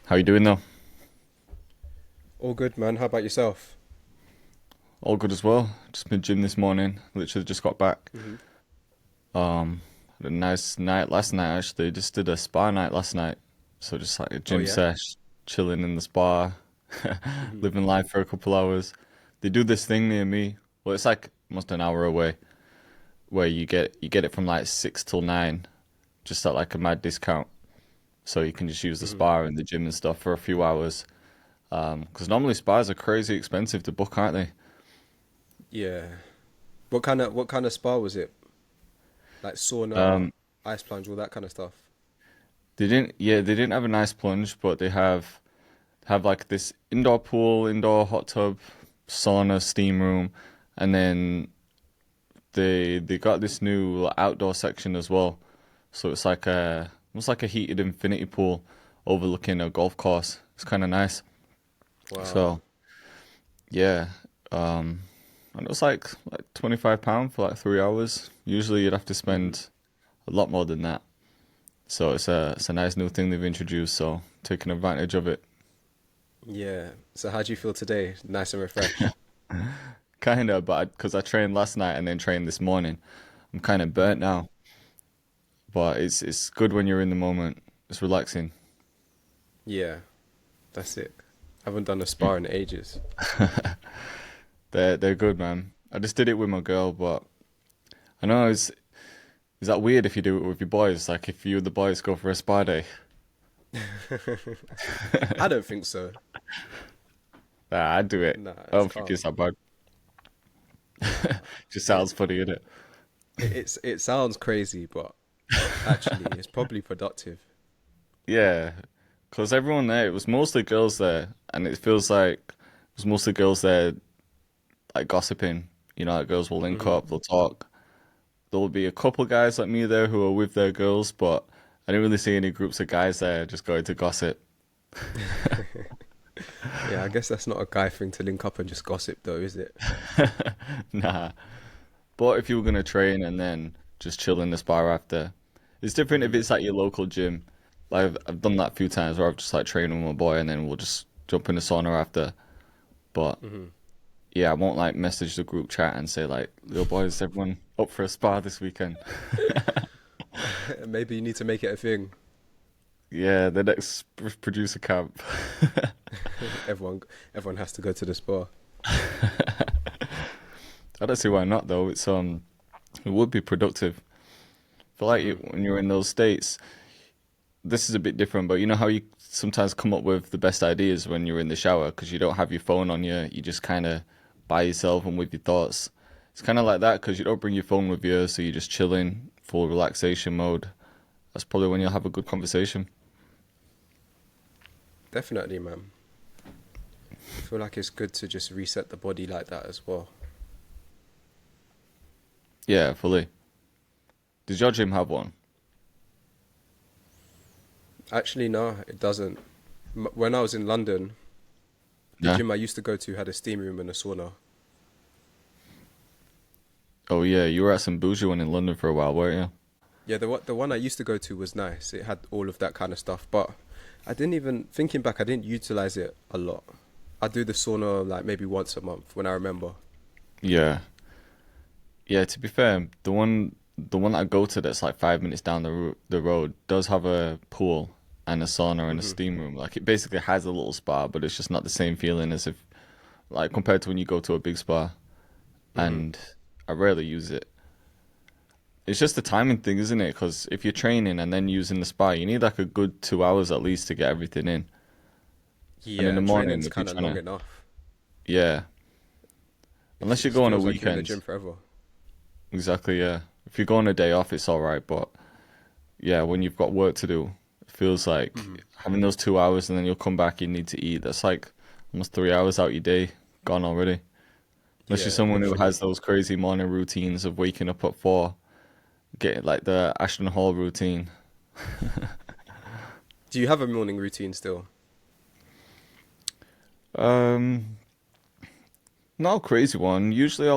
How you doing though? All good, man. How about yourself? All good as well. Just been gym this morning. Literally just got back. Hmm. Um, Had a nice night last night actually. Just did a spa night last night. So just like a Oh gym yeah. sesh, chilling in the spa, Hmm. living life for a couple hours. They do this thing near me. Well, it's like almost an hour away, where you get it from like 6 till 9, just at like a mad discount. So you can just use the Hmm. spa and the gym and stuff for a few hours. Because normally spas are crazy expensive to book, aren't they? Yeah. What kind of spa was it? Like sauna, Um, ice plunge, all that kind of stuff. they didn't have a nice plunge, but they have like this indoor pool, indoor hot tub, sauna, steam room, and then they got this new outdoor section as well. So it's like a almost like a heated infinity pool overlooking a golf course. It's kind of nice. Wow. So yeah, and it was like £25 for like 3 hours. Usually you'd have to Hmm. spend a lot more than that. So it's a nice new thing they've introduced. So taking advantage of it. Yeah. So how do you feel today? Nice and refreshed. Kind of, but because I trained last night and then trained this morning, I'm kind of burnt Hmm. now. But it's good when you're in the moment. It's relaxing. Yeah. That's it. Haven't done a spa in ages. They're good, man. I just did it with my girl, but I know is that weird if you do it with your boys? Like if you and the boys go for a spa day. I don't think so. Nah, I'd do it. Nah, I it's don't think calm. it's that bad. Nah. Just It sounds funny, innit? it sounds crazy, but actually, it's probably productive. Yeah, because everyone there, it was mostly girls there, and it feels like it was mostly girls there, like gossiping. Like girls will link Hmm. up, they'll talk. There'll be a couple guys like me there who are with their girls, but I didn't really see any groups of guys there just going to gossip. Yeah, I guess that's not a guy thing to link up and just gossip, though, is it? Nah. But if you were gonna train and then just chill in the spa after, it's different if Hmm. it's at your local gym. Like I've done that a few times where I've just like trained with my boy and then we'll just jump in the sauna after. But Hmm. yeah, I won't like message the group chat and say like, "Little boys, everyone up for a spa this weekend." Maybe you need to make it a thing. Yeah, the next producer camp. Everyone, everyone has to go to the spa. I don't see why not though. It would be productive. I feel like Hmm. when you're in those states, this is a bit different, but you know how you sometimes come up with the best ideas when you're in the shower because you don't have your phone on you. You just kind of by yourself and with your thoughts. It's kind of like that because you don't bring your phone with you, so you're just chilling, full relaxation mode. That's probably when you'll have a good conversation. Definitely, man. I feel like it's good to just reset the body like that as well. Yeah, fully. Does your gym have one? Actually, no, it doesn't. When I was in London, the Yeah. gym I used to go to had a steam room and a sauna. Oh yeah, you were at some bougie one in London for a while, weren't you? Yeah, the one I used to go to was nice. It had all of that kind of stuff, but I didn't even thinking back, I didn't utilize it a lot. I do the sauna like maybe once a month when I remember. Yeah. Yeah, to be fair, the one I go to that's like 5 minutes down the road does have a pool and a sauna and a Hmm. steam room. Like it basically has a little spa, but it's just not the same feeling as if like compared to when you go to a big spa. Hmm. And I rarely use it. It's just the timing thing, isn't it? Because if you're training and then using the spa, you need like a good 2 hours at least to get everything in. And in Yeah, the morning, training's if you're kind of trying long to, enough. yeah, It unless you just go on a feels like you're in the weekend, gym forever. exactly, yeah. If you go on a day off, it's all right, but yeah, when you've got work to do, it feels Hmm. like having those 2 hours and then you'll come back, you need to eat. That's like almost 3 hours out your day gone already. Unless you're Yeah, someone who has literally. those crazy morning routines of waking up at 4, getting like the Ashton Hall routine. Do you have a morning routine still? Um, Not a crazy one. Usually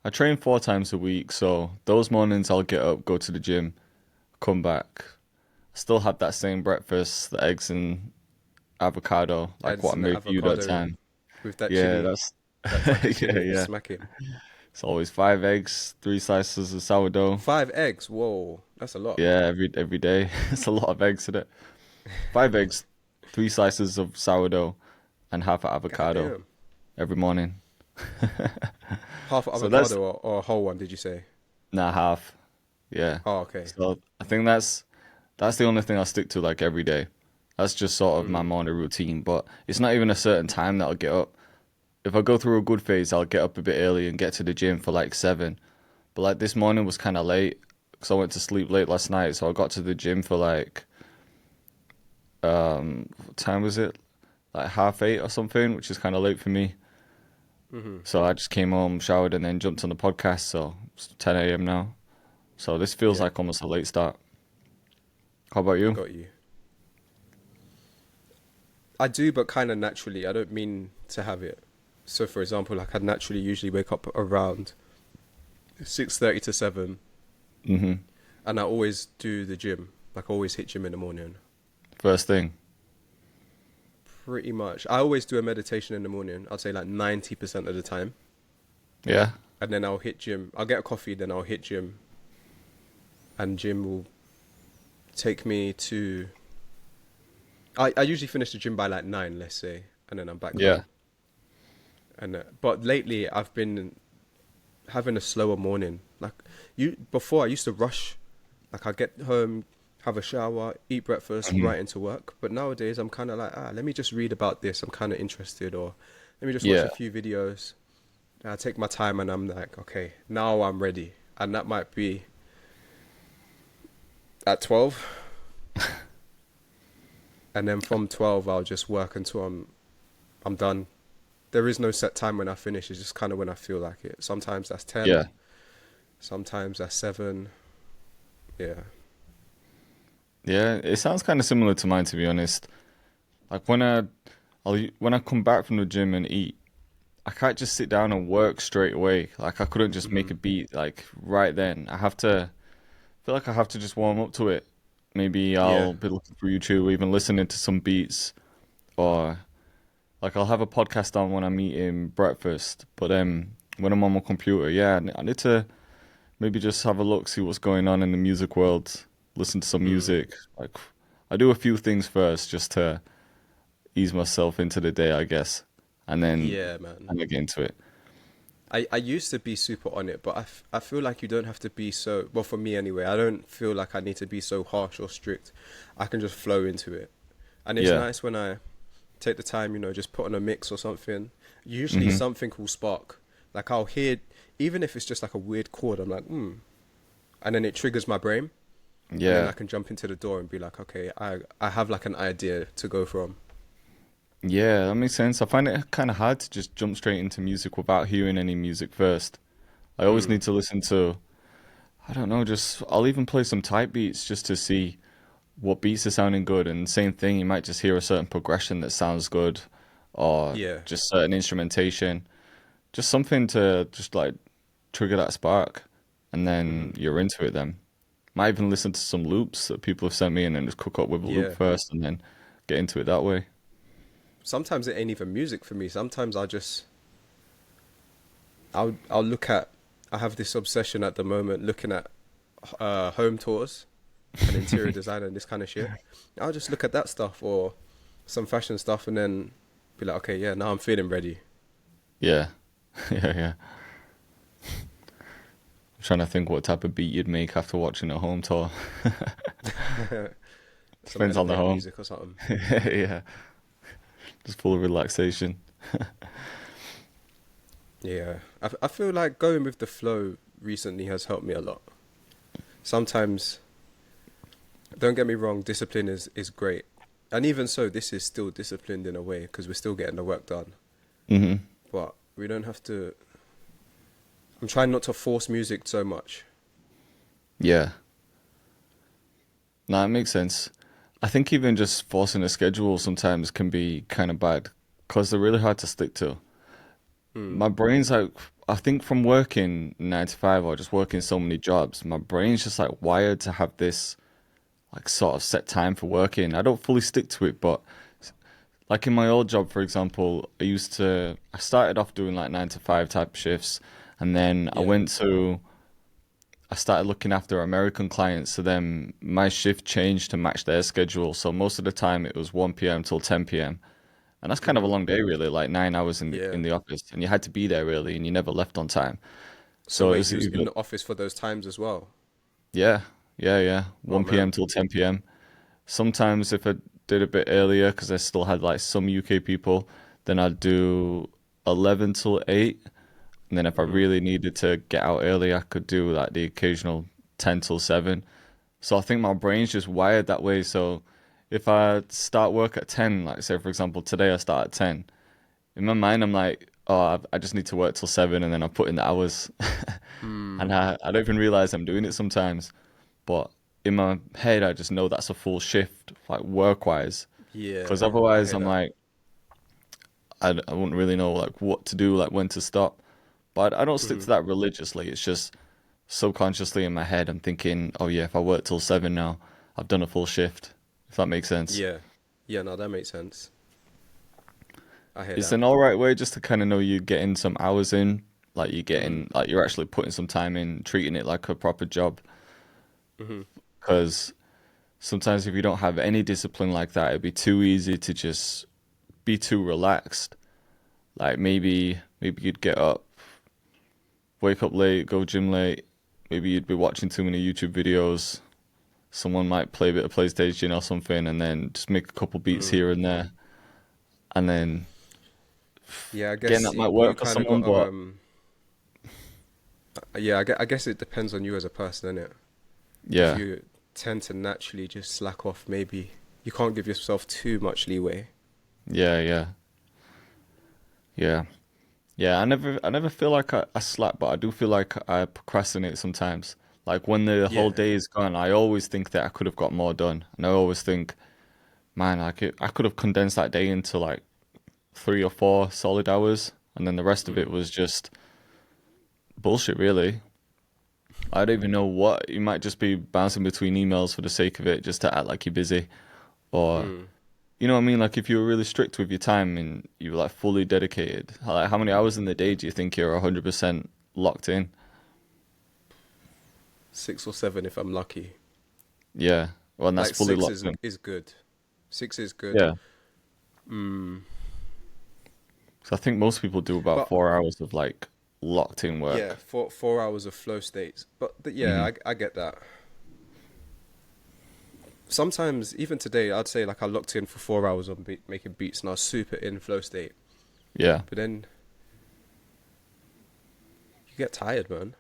I train 4 times a week, so those mornings I'll get up, go to the gym, come back, still have that same breakfast, the eggs avocado, like and what I some made for you that avocado time. with that Yeah, chili, that's that taco yeah, chili, yeah. smacking. It's always 5 eggs, 3 slices of sourdough. 5 eggs. Whoa, that's a lot. Yeah, every day. It's a lot of eggs in it. 5 eggs, 3 slices of sourdough, and half an God avocado damn. every morning. Half So that's avocado or a whole one, did you say? not half. Yeah. Oh, okay. So I think that's the only thing I stick to like every day. That's just sort of my Mm. morning routine. But it's not even a certain time that I'll get up. If I go through a good phase, I'll get up a bit early and get to the gym for like 7. But like this morning was kind of late because I went to sleep late last night. So I got to the gym for like what time was it? Like half 8 or something, which is kind of late for me. Hmm. So I just came home, showered, and then jumped on the podcast. So it's 10 a.m. now. So this feels Yeah, like almost a late start. How about you? got you. I do, but kind of naturally. I don't mean to have it. So, for example, like I naturally usually wake up around 6:30 to 7, hmm and I always do the gym. Like I always hit gym in the morning. First thing. Pretty much. I always do a meditation in the morning. I'd say like 90% of the time. Yeah. And then I'll hit gym. I'll get a coffee, then I'll hit gym. And gym will take me to. I usually finish the gym by like 9, let's say. And then I'm back Yeah. home. And but lately I've been having a slower morning. Like before I used to rush. Like I get home, have a shower, eat breakfast, hmm right into work. But nowadays I'm kind of like, let me just read about this. I'm kind of interested, or let me just watch Yeah. a few videos. I take my time, and I'm like, okay, now I'm ready. And that might be at 12, and then from 12 I'll just work until I'm done. There is no set time when I finish. It's just kind of when I feel like it. Sometimes that's 10, Yeah. sometimes that's 7. Yeah. Yeah. It sounds kind of similar to mine, to be honest. Like when I come back from the gym and eat, I can't just sit down and work straight away. Like I couldn't just make Hmm. a beat like right then. Feel like I have to just warm up to it. Maybe Yeah. I'll be looking through YouTube, or even listening to some beats, or like I'll have a podcast on when I'm eating breakfast. But when I'm on my computer, yeah, I need to maybe just have a look, see what's going on in the music world, listen to some Mm. music. Like I do a few things first just to ease myself into the day, I guess, and then Yeah, man. I get into it. I used to be super on it, but I feel like you don't have to be so, well, for me anyway, I don't feel like I need to be so harsh or strict. I can just flow into it. And it's Yeah. nice when I take the time, just put on a mix or something. Usually hmm something will spark. Like I'll hear, even if it's just like a weird chord, I'm like, and then it triggers my brain. And then I Yeah. can jump into the door and be like, okay, I have like an idea to go from. Yeah, that makes sense. I find it kind of hard to just jump straight into music without hearing any music first. I always Mm. need to listen to, I don't know, just I'll even play some type beats just to see what beats are sounding good. And same thing, you might just hear a certain progression that sounds good, or Yeah. just certain instrumentation, just something to just like trigger that spark, and then Hmm. you're into it then. Might even listen to some loops that people have sent me and then just cook up with a loop Yeah. first and then get into it that way. Sometimes it ain't even music for me. Sometimes I'll look at. I have this obsession at the moment looking at home tours and interior design and this kind of shit. I'll just look at that stuff or some fashion stuff and then be like, okay, yeah, now I'm feeling ready. Yeah. Yeah, yeah. I'm trying to think what type of beat you'd make after watching a home tour. Some Depends on the elevator home. music or something. Yeah, just full of relaxation. Yeah, I feel like going with the flow recently has helped me a lot. Sometimes, don't get me wrong, discipline is great. And even so, this is still disciplined in a way because we're still getting the work done. hmm But we don't have to. I'm trying not to force music so much. Yeah, no, it makes sense. I think even just forcing a schedule sometimes can be kind of bad because they're really hard to stick to. Hmm. My brain's like, I think from working 9 to 5 or just working so many jobs, my brain's just like wired to have this like sort of set time for working. I don't fully stick to it, but like in my old job, for example, I started off doing like 9 to 5 type shifts, and then Yeah. I started looking after American clients. So then my shift changed to match their schedule. So most of the time it was 1 p.m. till 10 p.m. And that's kind of a Hmm. long day, really, like 9 hours Yeah. in the office, and you had to be there really, and you never left on time. So So it wait, was you was in either, the office for those times as well? yeah, yeah, Oh 1 p.m. man. till 10 p.m. Sometimes if I did a bit earlier, because I still had like some UK people, then I'd do 11 till 8. And then if I Hmm. really needed to get out early, I could do like the occasional 10 till 7. So I think my brain's just wired that way. So if I start work at 10, like say for example, today I start at 10, in my mind I'm like, oh, I just need to work till 7 and then I put in the hours. Hmm. And I don't even realize I'm doing it sometimes. But in my head, I just know that's a full shift, like work wise. Because Yeah, I otherwise, hear I'm that. like, I wouldn't really know like what to do, like when to stop. But I don't stick Hmm. to that religiously. It's just subconsciously in my head, I'm thinking, oh yeah, if I work till 7 now, I've done a full shift. If that makes sense. Yeah. Yeah, no, that makes sense. I hear It's that. an all right way just to kind of know you're getting some hours in, like you're Hmm. getting, like you're actually putting some time in, treating it like a proper job. Hmm. Because sometimes if you don't have any discipline like that, it'd be too easy to just be too relaxed. Like maybe you'd get up, wake up late, go gym late. Maybe you'd be watching too many YouTube videos. Someone might play a bit of PlayStation or something, and then just make a couple beats Hmm. here and there. And then Yeah, I again, guess that might you work for kind of someone, got but yeah, I guess it depends on you as a person, innit? If yeah, you tend to naturally just slack off, maybe you can't give yourself too much leeway. yeah, yeah, yeah, yeah. I never feel like I slack, but I do feel like I procrastinate sometimes. Like when the whole Yeah. day is gone, I always think that I could have got more done, and I always think, man, I could have condensed that day into like 3 or 4 solid hours, and then the rest of it Hmm. was just bullshit, really. I don't even know what you might just be bouncing between emails for the sake of it, just to act like you're busy, or Mm. you know what I mean? Like if you were really strict with your time and you were like fully dedicated, like how many hours in the day do you think you're 100% locked in? 6 or 7 if I'm lucky. Yeah, well, and that's Like fully six locked in. is good. 6 is good. Yeah, Mm. so I think most people do about But 4 hours of like locked in yeah, work. 4 hours of flow states. But yeah, Hmm. I get that. Sometimes even today, I'd say like I locked in for 4 hours on making beats, and I was super in flow state. Yeah, But then you get tired, man.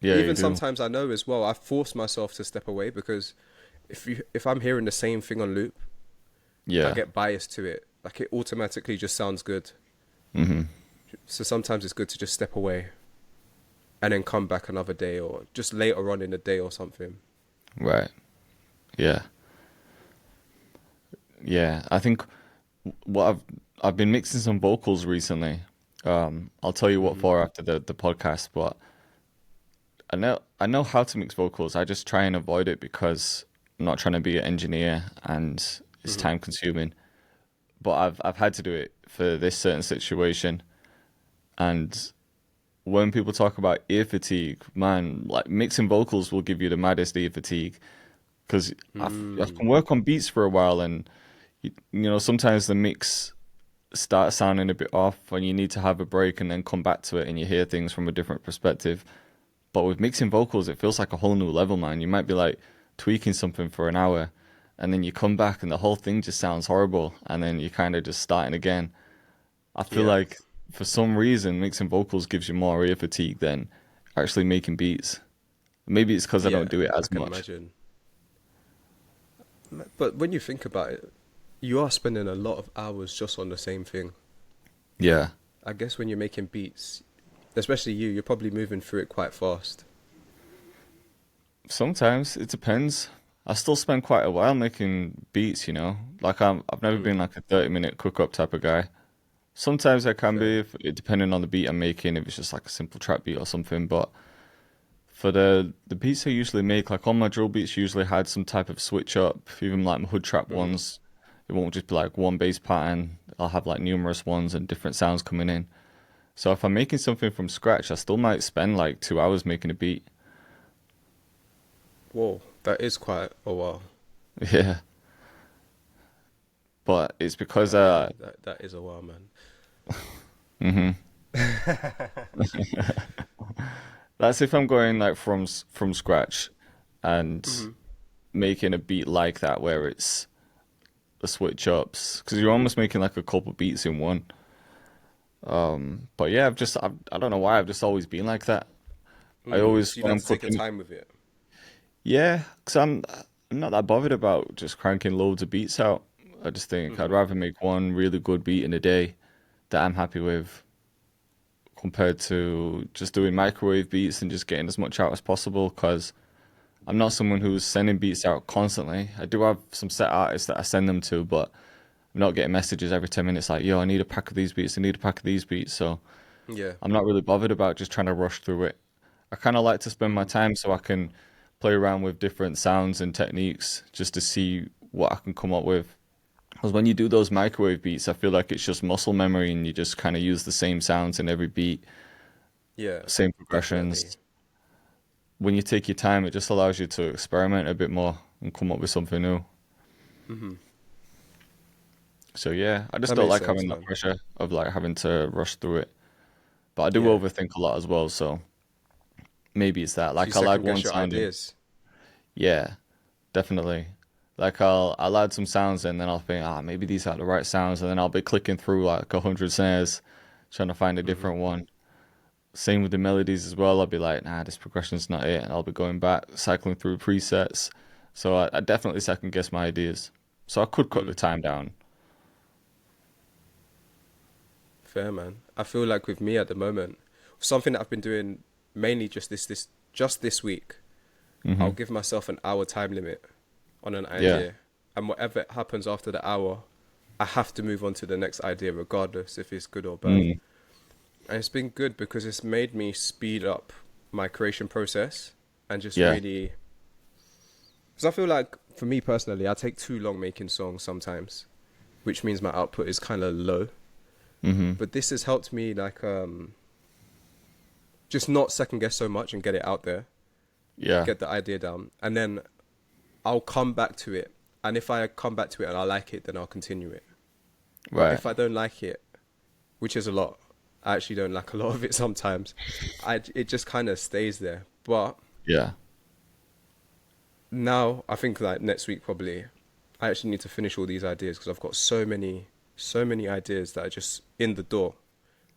yeah, you Even do. sometimes I know as well. I force myself to step away because if I'm hearing the same thing on loop, I Yeah. get biased to it. Like it automatically just sounds good. Hmm. So sometimes it's good to just step away and then come back another day or just later on in the day or something. Right. Yeah. Yeah. I think what I've been mixing some vocals recently. I'll tell you what Hmm. for after the podcast, but I know how to mix vocals. I just try and avoid it because I'm not trying to be an engineer and it's Hmm. time consuming. But I've had to do it for this certain situation. And when people talk about ear fatigue, man, like mixing vocals will give you the maddest ear fatigue because I Mm. can work on beats for a while and you know sometimes the mix starts sounding a bit off and you need to have a break and then come back to it and you hear things from a different perspective. But with mixing vocals, it feels like a whole new level, man. You might be like tweaking something for an hour, and then you come back and the whole thing just sounds horrible, and then you're kind of just starting again. I feel Yeah. like for some reason, mixing vocals gives you more ear fatigue than actually making beats. Maybe it's because I Yeah, don't do it I as can much. imagine. But when you think about it, you are spending a lot of hours just on the same thing. Yeah. I guess when you're making beats, especially you're probably moving through it quite fast. Sometimes it depends. I still spend quite a while making beats, you know. I've never Mm. been like a 30-minute cook up type of guy. Sometimes I can Fair. be, if, it depending on the beat I'm making, if it's just like a simple trap beat or something. But for the beats I usually make, like all my drill beats usually had some type of switch up, even like my hood trap Mm. ones. It won't just be like one bass pattern. I'll have like numerous ones and different sounds coming in. So if I'm making something from scratch, I still might spend like 2 hours making a beat. Whoa, that is quite a while. Yeah, but it's because Yeah, that is a while, man. mhm. That's if I'm going like from scratch and Hmm. making a beat like that where it's the switch ups because you're almost making like a couple beats in one. But yeah, I don't know why I've just always been like that. I always So you when like I'm to take your cooking, time with it. yeah, because I'm not that bothered about just cranking loads of beats out. I just think I'd Hmm. rather make one really good beat in a day that I'm happy with compared to just doing microwave beats and just getting as much out as possible. Because I'm not someone who's sending beats out constantly. I do have some set artists that I send them to, but I'm not getting messages every 10 minutes like, yo, I need a pack of these beats, I need a pack of these beats. So Yeah. I'm not really bothered about just trying to rush through it. I kind of like to spend my Mm. time so I can play around with different sounds and techniques just to see what I can come up with. Because when you do those microwave beats, I feel like it's just muscle memory and you just kind of use the same sounds in every beat, Yeah, same definitely. progressions. When you take your time, it just allows you to experiment a bit more and come up with something new. Hmm. So yeah, I just That don't makes like sense, having that man. pressure of like having to rush through it. But I do Yeah. overthink a lot as well, so maybe it's that. So you Like I'll add second one guess your sound in. ideas. Yeah, definitely. Like I'll add some sounds in, then I'll think, maybe these are the right sounds, and then I'll be clicking through like 100 snares, trying to find a Hmm. different one. Same with the melodies as well. I'll be like, nah, this progression's not it, and I'll be going back, cycling through presets. So I definitely second guess my ideas. So I could cut the Mm. time down. Fair, man. I feel like with me at the moment, something that I've been doing mainly just this week, I'll Hmm. give myself an hour time limit on an Yeah. idea, and whatever happens after the hour, I have to move on to the next idea, regardless if it's good or bad. Mm. And it's been good because it's made me speed up my creation process and just Yeah. really. Because I feel like, for me personally, I take too long making songs sometimes, which means my output is kind of low. Hmm. But this has helped me, like, just not second guess so much and get it out there, Yeah. get the idea down, and then I'll come back to it. And if I come back to it and I like it, then I'll continue it. But Right. if I don't like it, which is a lot, I actually don't like a lot of it sometimes. It just kind of stays there. But Yeah. now I think like next week probably, I actually need to finish all these ideas because I've got so many ideas that are just in the door,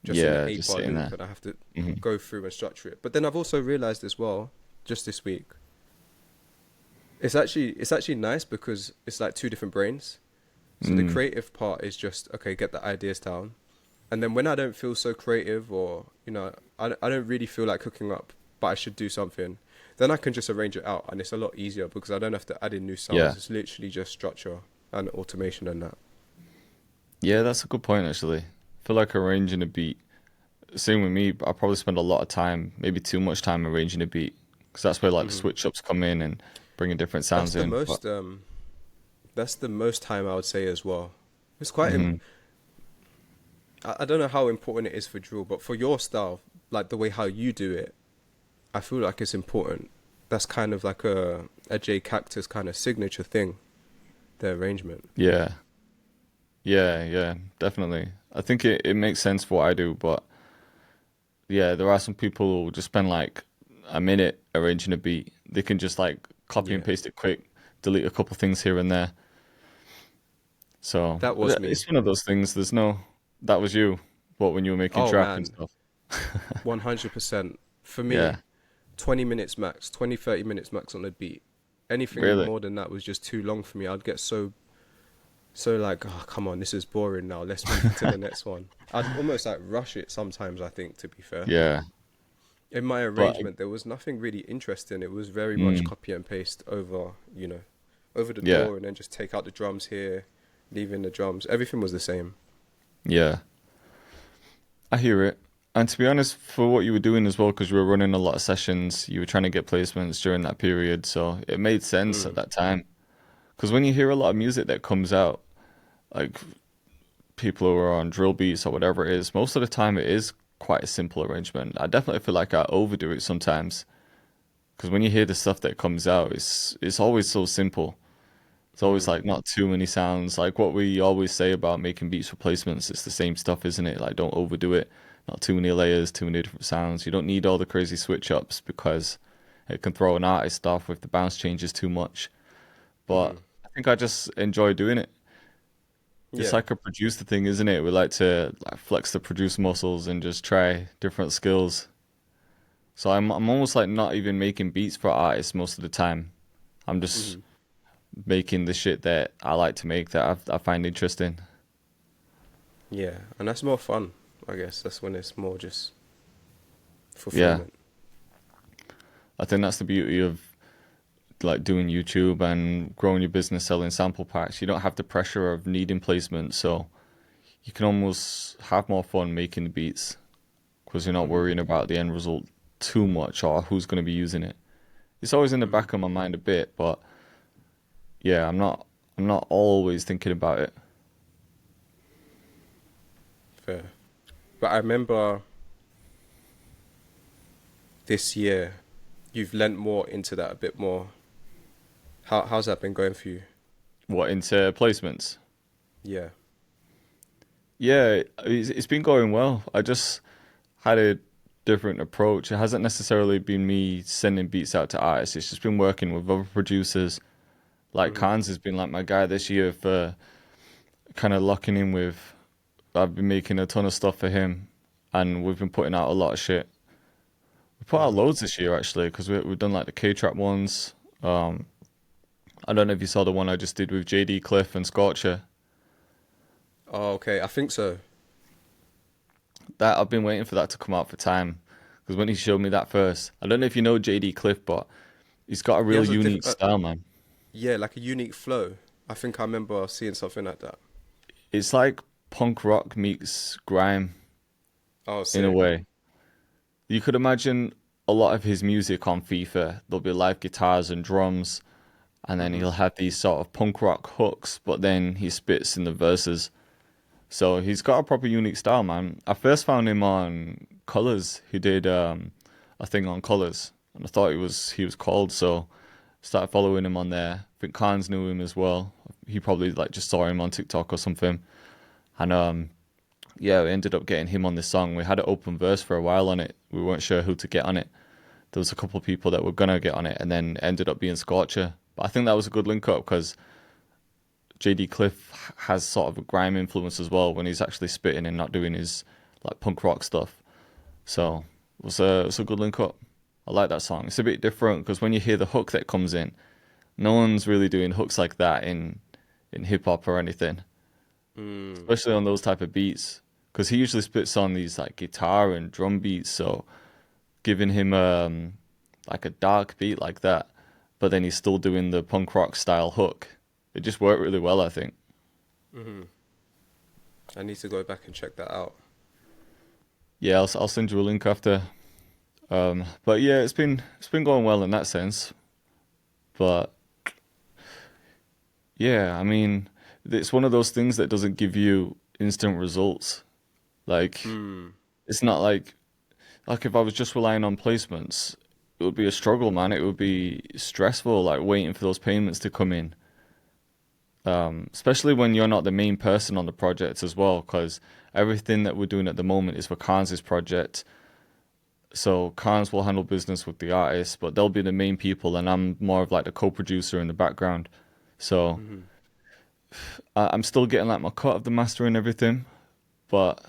just in the Yeah. eight Just bar sitting loop, there. and I have to Hmm. go through and structure it. But then I've also realized as well, just this week, it's actually nice because it's like two different brains. So the Mm. creative part is just okay, get the ideas down, and then when I don't feel so creative or I don't really feel like cooking up, but I should do something, then I can just arrange it out, and it's a lot easier because I don't have to add in new sounds. Yeah. It's literally just structure and automation and that. Yeah, that's a good point actually. I feel like arranging a beat. Same with me. I probably spend a lot of time, maybe too much time arranging a beat, because that's where like the Hmm. switch ups come in and bringing different That's sounds the in. But most that's the most time I would say as well. It's quite hmm. I don't know how important it is for drill, but for your style, like the way how you do it, I feel like it's important. That's kind of like a J Cactus kind of signature thing, the arrangement. Yeah, yeah, definitely. I think it makes sense for what I do, but yeah, there are some people who will just spend like a minute arranging a beat. They can just like copy and Yeah, paste it quick, delete a couple things here and there. So that was me. it's one of those things. There's no, that was you. What when you were making Oh trap and man, stuff? 100%. For me, Yeah, 20 minutes max, 20, 30 minutes max on the beat. Anything really. more than that was just too long for me. I'd get so like, oh, come on, this is boring now. Let's move into the next one. I'd almost like rush it sometimes, I think, to be fair. Yeah, In my but arrangement, there was nothing really interesting. It was very much mm, copy and paste over, over the yeah, door and then just take out the drums here, leave in the drums. Everything was the same. yeah. I hear it. And to be honest, for what you were doing as well, because you were running a lot of sessions, you were trying to get placements during that period, so it made sense at Mm. that time. Because when you hear a lot of music that comes out, like people who are on drill beats or whatever it is, most of the time it is quite a simple arrangement. I definitely feel like I overdo it sometimes because when you hear the stuff that comes out, it's always so simple. It's always Mm. like not too many sounds. Like what we always say about making beats replacements, it's the same stuff, isn't it? Like don't overdo it. Not too many layers, too many different sounds. You don't need all the crazy switch ups because it can throw an artist off if the bounce changes too much. But Mm. I think I just enjoy doing it. It's Yeah. like a producer thing, isn't it? We like to like flex the producer muscles and just try different skills. So I'm almost like not even making beats for artists most of the time. I'm just Mm. making the shit that I like to make that I find interesting. Yeah, and that's more fun. I guess that's when it's more just Yeah, fulfillment. I think that's the beauty of like doing YouTube and growing your business selling sample packs. You don't have the pressure of needing placement, so you can almost have more fun making the beats because you're not Hmm. worrying about the end result too much or who's going to be using it. It's always in the Hmm. back of my mind a bit, but yeah, I'm not always thinking about it. Fair. But I remember this year you've lent more into that a bit more. How's that been going for you? What into placements? Yeah. Yeah, it's been going well. I just had a different approach. It hasn't necessarily been me sending beats out to artists. It's just been working with other producers. Like Hmm. Khan's has been like my guy this year for kind of locking in with. I've been making a ton of stuff for him, and we've been putting out a lot of shit. We put out Hmm. loads this year actually because we've done like the K trap ones. Um, I don't know if you saw the one I just did with JD Cliff and Scorcher. Oh, okay. I think so. That I've been waiting for that to come out for time because when he showed me that first, I don't know if you know JD Cliff, but he's got a He real has a unique style, man. yeah, like a unique flow. I think I remember seeing something like that. It's like punk rock meets grime Oh, in a sick. way. You could imagine a lot of his music on FIFA. There'll be live guitars and drums, and then Hmm. he'll have these sort of punk rock hooks, but then he spits in the verses. So he's got a proper unique style, man. I first found him on Colors. He did a thing on Colors, and I thought he was cold, so started following him on there. I think Khan's knew him as well. He probably like just saw him on TikTok or something. And yeah, we ended up getting him on this song. We had an open verse for a while on it. We weren't sure who to get on it. There was a couple of people that were gonna get on it, and then ended up being Scorcher. But I think that was a good link up because JD Cliff has sort of a grime influence as well when he's actually spitting and not doing his like punk rock stuff. So it was a good link up. I like that song. It's a bit different because when you hear the hook that comes in, no one's really doing hooks like that in hip hop or anything, Mm. especially on those type of beats. Because he usually spits on these like guitar and drum beats, so giving him like a dark beat like that, but then he's still doing the punk rock style hook. It just worked really well, I think. Hmm. I need to go back and check that out. Yeah, I'll send you a link after. But yeah, it's been going well in that sense. But yeah, I mean, it's one of those things that doesn't give you instant results. Like Mm. it's not like if I was just relying on placements, it would be a struggle, man. It would be stressful, like waiting for those payments to come in. Especially when you're not the main person on the project as well, because everything that we're doing at the moment is for Khan's project. So Khan's will handle business with the artists, but they'll be the main people, and I'm more of like the co-producer in the background. So Hmm. I'm still getting like my cut of the master and everything, but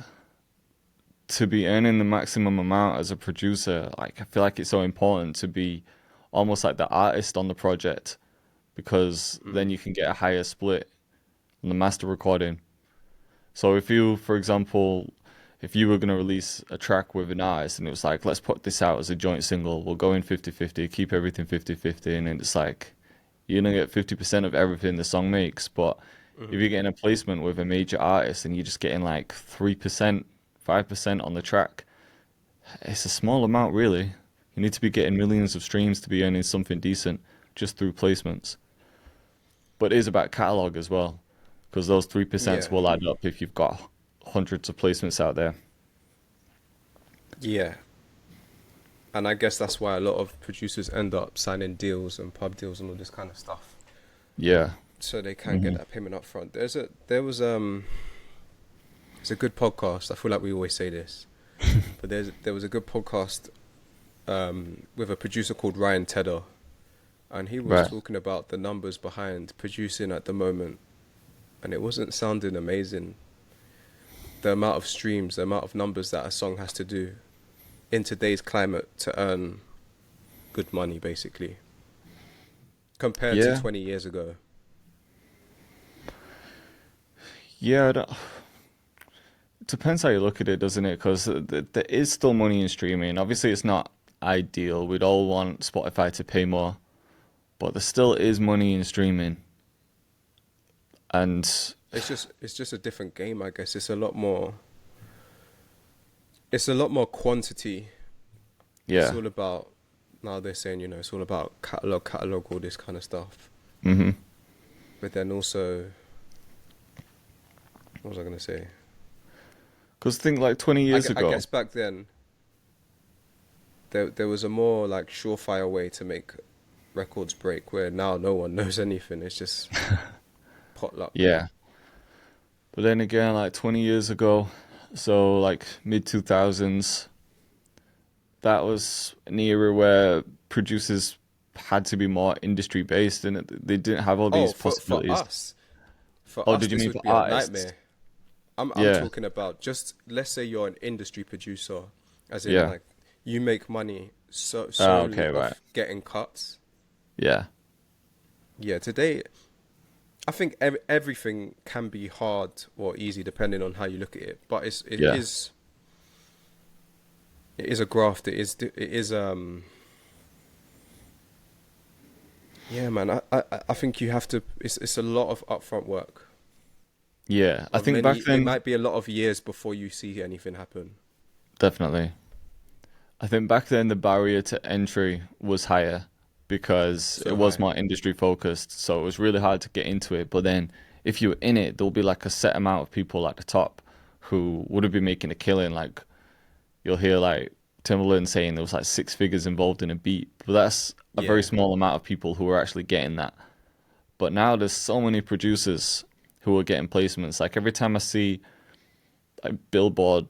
to be earning the maximum amount as a producer, like I feel like it's so important to be almost like the artist on the project because then Mm. you can get a higher split on the master recording. So if you, for example, if you were going to release a track with an artist and it was like, let's put this out as a joint single, we'll go in 50-50, keep everything 50-50, and it's like, you're going to get 50% of everything the song makes. But if Hmm. you're getting a placement with a major artist and you're just getting like 3%, 5% on the track, it's a small amount, really. You need to be getting millions of streams to be earning something decent just through placements. But it is about catalog as well, because those 3% Yeah, will add up if you've got hundreds of placements out there. yeah. And I guess that's why a lot of producers end up signing deals and pub deals and all this kind of stuff, Yeah. so they can get Hmm. that payment up front. There was it's a good podcast. I feel like we always say this, but there was a good podcast with a producer called Ryan Tedder, and he was Right. talking about the numbers behind producing at the moment, and it wasn't sounding amazing. The amount of streams, the amount of numbers that a song has to do in today's climate to earn good money, basically, compared to Yeah. 20 years ago. Yeah. It depends how you look at it, doesn't it? Because there is still money in streaming. Obviously, it's not ideal. We'd all want Spotify to pay more, but there still is money in streaming. And It's just a different game, I guess. It's a lot more quantity. It's yeah. all about, now they're saying, it's all about catalog, all this kind of stuff. Hmm. But then also, what was I gonna say? Because think like 20 years I ago. guess back then there was a more like surefire way to make records break, where now no one knows anything. It's just potluck. Yeah. But then again, like 20 years ago, so like mid 2000s, that was an era where producers had to be more industry based and they didn't have all Oh, these for possibilities. us, for Oh, us, did you this mean would for be a artists? nightmare. I'm Yeah. talking about, just let's say you're an industry producer, as in Yeah. like you make money Oh, solely okay, right. off getting cuts. Yeah. Yeah, today I think everything can be hard or easy depending on how you look at it. But Yeah. it is a graft. Yeah, man. I think you have to. It's a lot of upfront work. Yeah. I think back It then, might be a lot of years before you see anything happen. definitely. I think back then the barrier to entry was higher because it So was high. more industry focused. So it was really hard to get into it. But then if you were in it, there'll be like a set amount of people at the top who would have been making a killing. Like you'll hear like Timberland saying there was like six figures involved in a beat. But that's a very Yeah. small amount of people who are actually getting that. But now there's so many producers who are getting placements. Like every time I see like Billboard,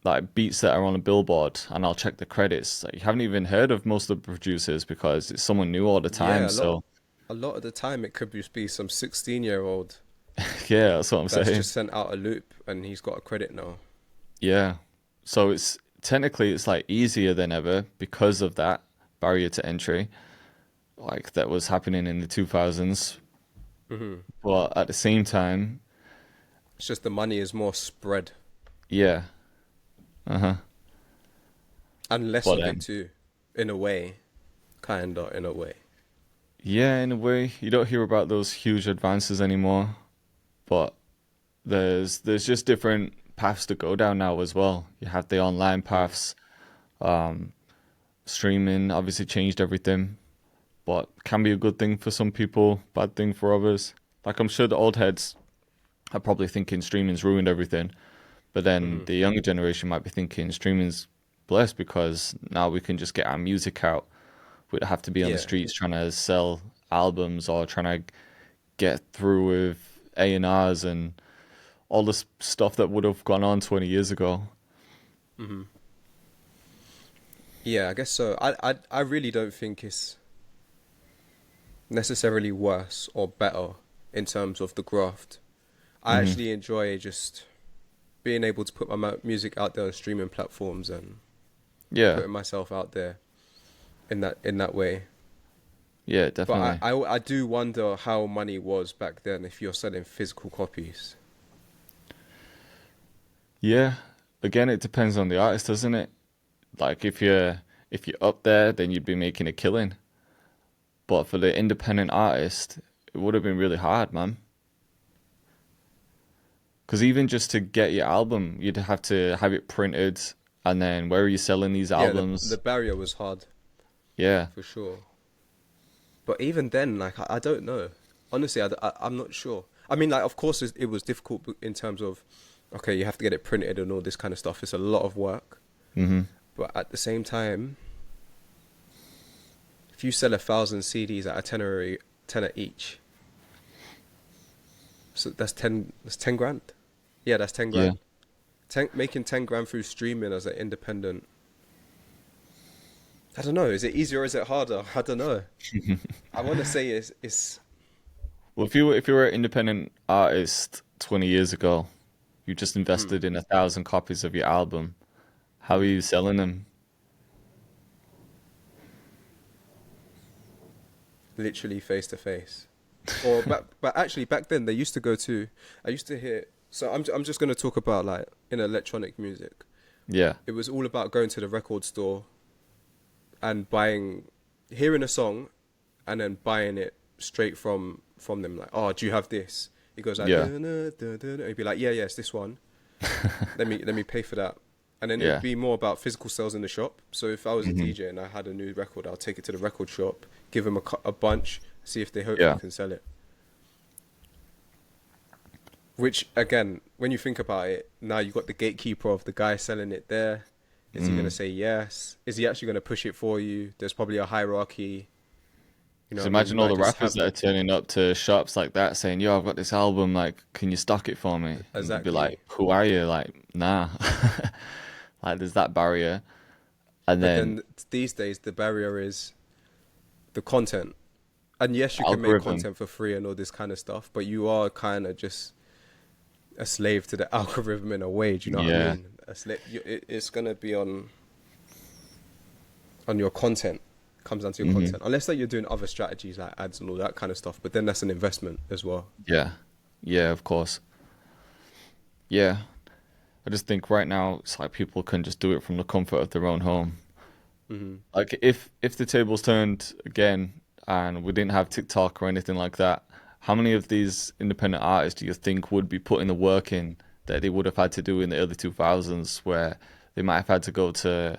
like beats that are on a Billboard, and I'll check the credits. Like you haven't even heard of most of the producers because it's someone new all the time. Yeah. So A lot of the time, it could just be some 16-year-old yeah, that's what I'm that's saying. just sent out a loop and he's got a credit now. Yeah. So it's technically it's like easier than ever because of that barrier to entry, like that was happening in the 2000s. Hmm. But at the same time, It's just the money is more spread yeah, uh-huh. and less But of it too, in a way, kinda in a way. yeah, in a way, you don't hear about those huge advances anymore. But there's just different paths to go down now as well. You have the online Mm. paths. Um, Streaming obviously changed everything, but can be a good thing for some people, bad thing for others. Like I'm sure the old heads are probably thinking streaming's ruined everything, but then Hmm. the younger generation might be thinking streaming's blessed because now we can just get our music out. We don't have to be on the Yeah, streets trying to sell albums or trying to get through with A&Rs and all this stuff that would have gone on 20 years ago. yeah, I guess so. I really don't think it's necessarily worse or better in terms of the graft. I Hmm. actually enjoy just being able to put my music out there on streaming platforms and Yeah, putting myself out there in that way. yeah, But definitely. I do wonder how money was back then if you're selling physical copies. Yeah, again, it depends on the artist, doesn't it? Like if you're up there, then you'd be making a killing. But for the independent artist, it would have been really hard, man. Because even just to get your album, you'd have to have it printed, and then where are you selling these Yeah, the albums? barrier was hard Yeah, for sure. But even then, like I don't know. Honestly, I'm not sure. I mean, like, of course, it was difficult in terms of, okay, you have to get it printed and all this kind of stuff. It's a lot of work. Hmm. But at the same time, if you sell 1,000 CDs at a tenner each, so that's 10 grand. Yeah, that's 10 Yeah. grand. Making 10 grand through streaming as an independent. I don't know. Is it easier or is it harder? I don't know. I want to say it's Well, if you were an independent artist 20 years ago, you just invested in 1,000 copies of your album. How are you selling them? literally face to face. Or but actually back then they used to go to. I used to hear. So I'm just gonna talk about like in electronic music. Yeah. It was all about going to the record store and hearing a song, and then buying it straight from them. Like, oh, do you have this? He goes like, Yeah. "Dun, dun, dun, dun," and he'd be like, yeah, it's this one. Let me pay for that. And then it'd Yeah. be more about physical sales in the shop. So if I was a Hmm. DJ and I had a new record, I'll take it to the record shop, give them a bunch, see if they hopefully Yeah. can sell it. Which again, when you think about it, now you've got the gatekeeper of the guy selling it there. Is he gonna Mm. say yes? Is he actually gonna push it for you? There's probably a hierarchy. You know Because what I mean? You imagine all might the just rappers have that are turning up to shops like that saying, "Yo, I've got this album. Like, can you stock it for me?" And they'd be like, exactly. "Who are you?" Like, nah. Like, there's that barrier. And But then then these days the barrier is the content. And yes, you can make algorithm. content for free and all this kind of stuff, but you are kind of just a slave to the algorithm in a way. Do you know what I Yeah. mean? It's gonna be on your content. Comes down to your Hmm. content, unless that you're doing other strategies like ads and all that kind of stuff. But then that's an investment as well. Yeah. Yeah, of course. Yeah. I just think right now it's like people can just do it from the comfort of their own home. Hmm. Like if the tables turned again and we didn't have TikTok or anything like that, how many of these independent artists do you think would be putting the work in that they would have had to do in the early 2000s where they might have had to go to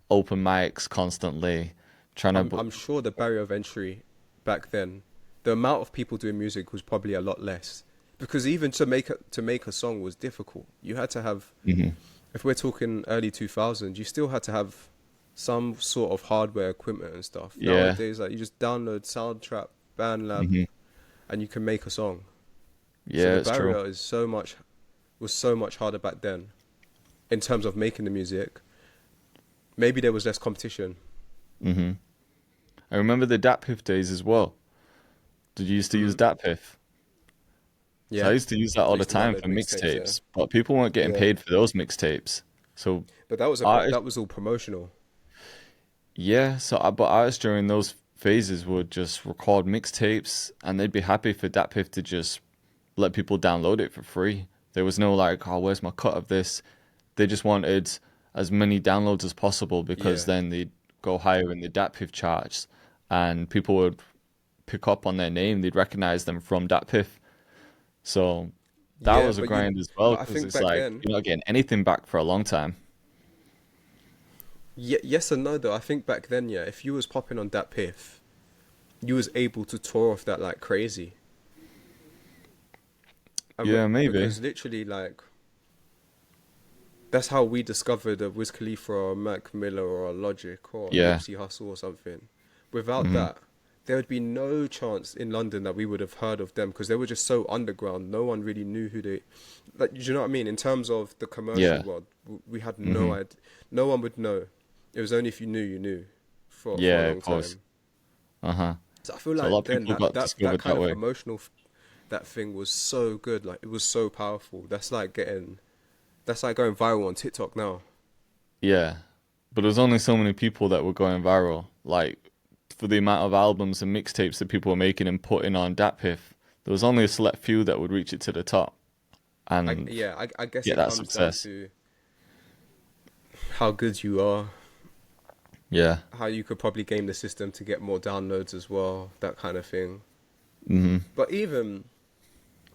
open mics constantly trying to I'm sure the barrier of entry back then, the amount of people doing music was probably a lot less, because even to make a song was difficult. You had to have, Mhm. if we're talking early 2000s, you still had to have some sort of hardware equipment and stuff. Yeah. Nowadays, like you just download Soundtrap, BandLab, Hmm. and you can make a song. So Yeah, the it's true. barrier was so much harder back then in terms of making the music. Maybe there was less competition. Hmm. I remember the DatPiff days as well. Did you used to use Hmm. DatPiff? So I Yeah, used to use that I all the used to time download for mixtapes. Yeah, mixtapes, but people weren't getting yeah. paid for those mixtapes. So But that was artists, that was all promotional. yeah, but artists during those phases would just record mixtapes and they'd be happy for DatPiff to just let people download it for free. There was no like, oh, where's my cut of this? They just wanted as many downloads as possible because Yeah, then they'd go higher in the DatPiff charts and people would pick up on their name. They'd recognize them from DatPiff. So that yeah. was a grind as well But I because think it's back like then, you're not getting anything back for a long time. yes and no though. I think back then, yeah, if you was popping on that piff, you was able to tour off that like crazy. Yeah, maybe. Because literally, like, that's how we discovered a Wiz Khalifa or a Mac Miller or a Logic or a Yeah. Nipsey Hussle or something. Without Hmm. that, there would be no chance in London that we would have heard of them because they were just so underground. No one really knew who they. Like, do you know what I mean? In terms of the commercial Yeah. world, we had no Hmm. idea. No one would know. It was only if you knew for a Yeah, of long course. time. Uh-huh. So I feel So a lot like of then people got that discovered kind that of way. that thing was so good. Like it was so powerful. That's like going viral on TikTok now. Yeah. But there's only so many people that were going viral. Like for the amount of albums and mixtapes that people were making and putting on DatPiff, there was only a select few that would reach it to the top and I guess get it that comes down success. to how good you are, Yeah. how you could probably game the system to get more downloads as well, that kind of thing. Hmm. But even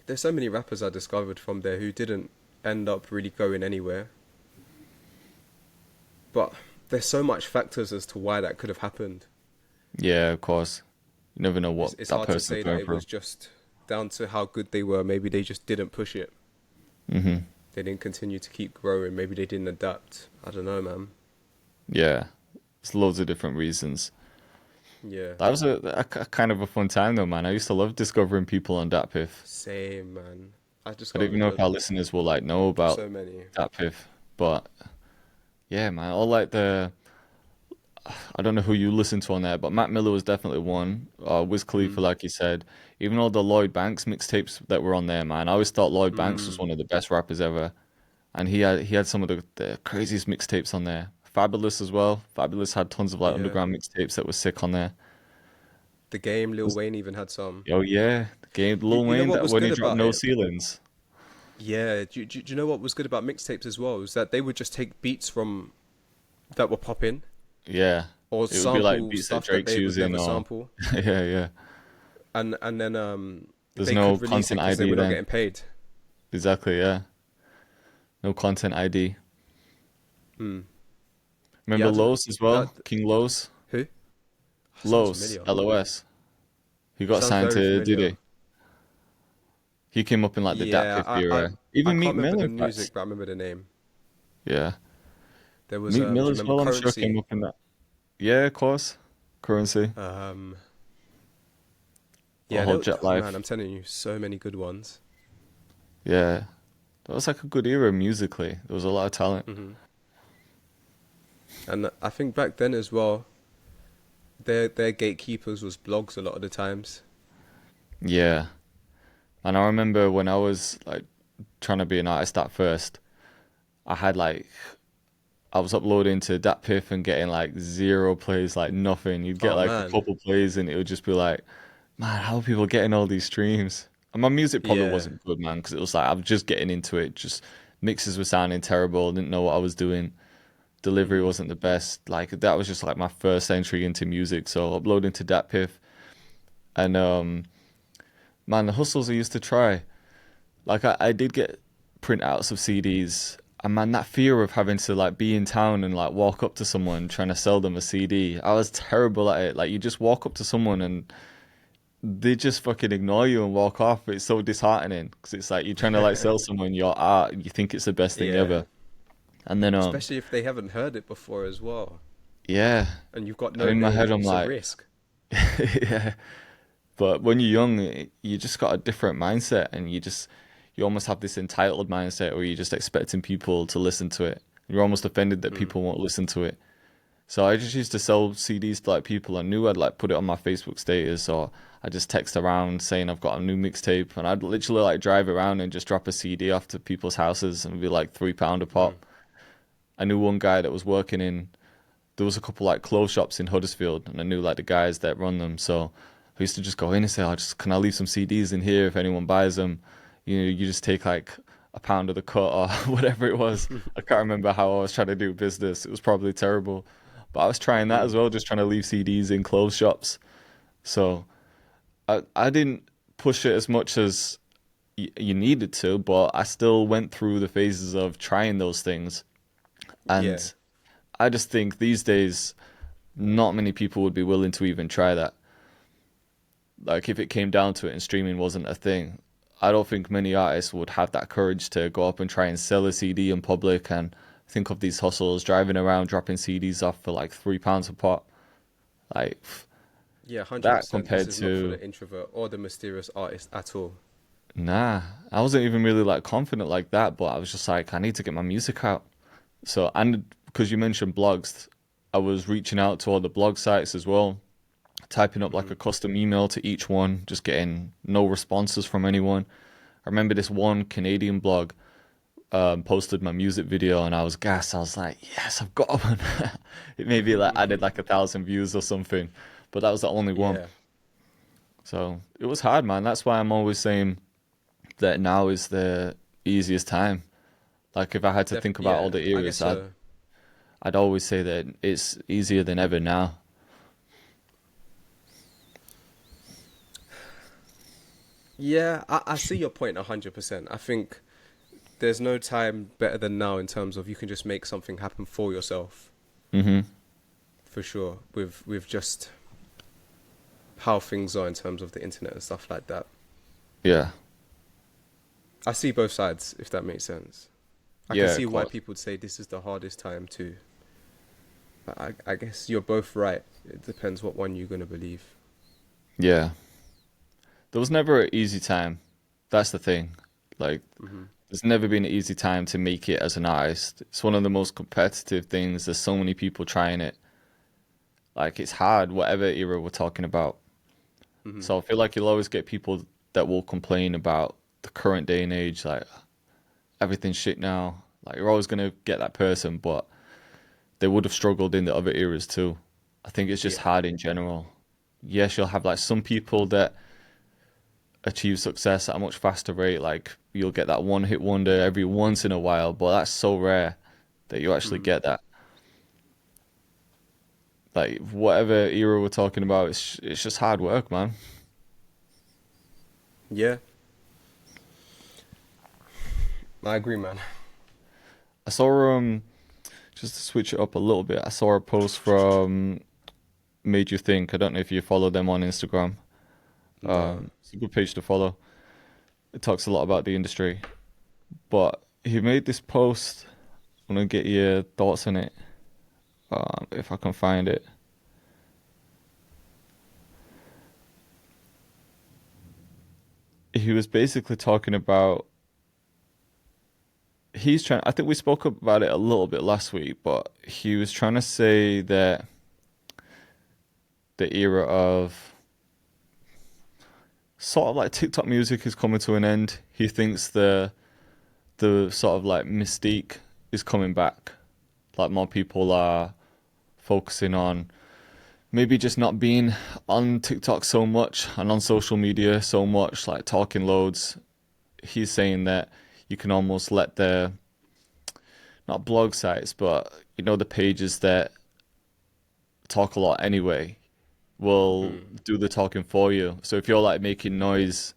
there's so many rappers I discovered from there who didn't end up really going anywhere. But there's so much factors as to why that could have happened. Yeah, of course. You never know what It's that hard to person's say that going it through. was just down to how good they were. Maybe they just didn't push it. Hmm. They didn't continue to keep growing. Maybe they didn't adapt. I don't know, man. Yeah, there's loads of different reasons. Yeah, That was a kind of a fun time though, man. I used to love discovering people on DatPiff. same, man. I I don't even discovered know if our listeners will like know about so many. DatPiff, but yeah, man, all like the I don't know who you listen to on there, but Mac Miller was definitely one. Wiz Khalifa, Mm. like you said. Even all the Lloyd Banks mixtapes that were on there, man. I always thought Lloyd Banks was Mm. one of the best rappers ever, and he had some of the craziest mixtapes on there. Fabulous as well. Fabulous had tons of like Yeah. underground mixtapes that were sick on there. The Game, Lil Wayne even had some. Oh yeah, the game Lil You know Wayne what that was when good he dropped about No it? Ceilings. Yeah. Do you know what was good about mixtapes as well? Is that they would just take beats from that were popping Yeah, or it would be like sample beats that stuff that Drake's they would using, never or sample, yeah, yeah. and then There's they no could release it content because they ID were not then. getting paid. Exactly, yeah. No content ID. Mm. Yeah, Remember Los as well? that King Los? who sounds Los, familiar. LOS. He got Sounds signed very to familiar. Diddy. He came up in like the Dat Yeah, Piff era. I Even can't Meek remember Mill, the in fact. music, but I remember the name. Yeah. There was Meek Mill do you as remember well, I'm sure came Currency? up in that. Yeah, of course. Currency. Um, Or yeah, whole there, Jet oh man, Life. I'm telling you, so many good ones. Yeah. That was like a good era musically. There was a lot of talent. Hmm. And I think back then as well, their gatekeepers was blogs a lot of the times. Yeah. And I remember when I was like trying to be an artist at first, I had like I was uploading to Dat Piff and getting like zero plays, like nothing. You'd get Oh like a man, couple plays and it would just be like, man, how are people getting all these streams? And my music probably yeah, wasn't good, man, because it was like I was just getting into it. Just mixes were sounding terrible. Didn't know what I was doing. Delivery hmm, wasn't the best. Like that was just like my first entry into music. So uploading to Dat Piff and man, the hustles I used to try. Like I did get printouts of CDs, and man, that fear of having to like be in town and like walk up to someone trying to sell them a CD, I was terrible at it. Like you just walk up to someone and they just fucking ignore you and walk off. It's so disheartening because it's like you're trying to like sell someone your art, and you think it's the best thing yeah. ever, and then Especially if they haven't heard it before as well, yeah, and you've got and no in my head name. I'm It's a like risk. yeah. But when you're young, you just got a different mindset, and you almost have this entitled mindset where you're just expecting people to listen to it. You're almost offended that Mm, people won't listen to it. So I just used to sell CDs to like people I knew. I'd like put it on my Facebook status, or I just text around saying I've got a new mixtape, and I'd literally like drive around and just drop a CD off to people's houses and it'd be like £3 a mm, pop. I knew one guy that was working in there was a couple like clothes shops in Huddersfield, and I knew like the guys that run them. So I used to just go in and say, "Oh, just can I leave some CDs in here if anyone buys them?" You know, you just take like a pound of the cut or whatever it was. I can't remember how I was trying to do business. It was probably terrible, but I was trying that as mm. well, just trying to leave CDs in clothes shops. So I didn't push it as much as you needed to, but I still went through the phases of trying those things. Yeah, And I just think these days not many people would be willing to even try that. Like if it came down to it and streaming wasn't a thing, I don't think many artists would have that courage to go up and try and sell a CD in public and think of these hustles driving around dropping CDs off for like £3 a pop. Like yeah, that 100%. This compared is not for to the introvert or the mysterious artist at all. nah, I wasn't even really like confident like that, but I was just like I need to get my music out. So and because you mentioned blogs, I was reaching out to all the blog sites as well typing up like Hmm. a custom email to each one, just getting no responses from anyone. I remember this one Canadian blog posted my music video and I was gassed. I was like, yes, I've got one. It maybe like added like 1,000 views or something, but that was the only one. Yeah, So it was hard, man. That's why I'm always saying that now is the easiest time. Like if I had to think about all yeah. the I eras, guess I'd always say that it's easier than ever now. yeah. I see your point 100%. I think there's no time better than now in terms of you can just make something happen for yourself, Hmm. for sure. With just how things are in terms of the internet and stuff like that. Yeah. I see both sides, if that makes sense. I can Yeah, see of why course. people would say this is the hardest time too. But I guess you're both right. It depends what one you're gonna believe. Yeah. There was never an easy time. That's the thing. Like, Hmm. there's never been an easy time to make it as an artist. It's one of the most competitive things. There's so many people trying it. Like, it's hard, whatever era we're talking about. Hmm. So I feel like you'll always get people that will complain about the current day and age, like everything's shit now. Like you're always gonna get that person, but they would have struggled in the other eras too. I think it's just Yeah. hard in general. Yes, you'll have like some people that achieve success at a much faster rate. Like you'll get that one hit wonder every once in a while, but that's so rare that you actually Hmm. get that. Like whatever era we're talking about, it's just hard work, man. Yeah, I agree, man. I saw just to switch it up a little bit. I saw a post from Made You Think. I don't know if you follow them on Instagram. No. It's a good page to follow. It talks a lot about the industry, but he made this post. I'm gonna get your thoughts on it, if I can find it. He was basically talking about he's trying. I think we spoke about it a little bit last week, but he was trying to say that the era of sort of like TikTok music is coming to an end. He thinks the sort of like mystique is coming back. Like more people are focusing on maybe just not being on TikTok so much and on social media so much, like talking loads. He's saying that you can almost let the not blog sites, but the pages that talk a lot anyway will Mm. do the talking for you. So if you're like making noise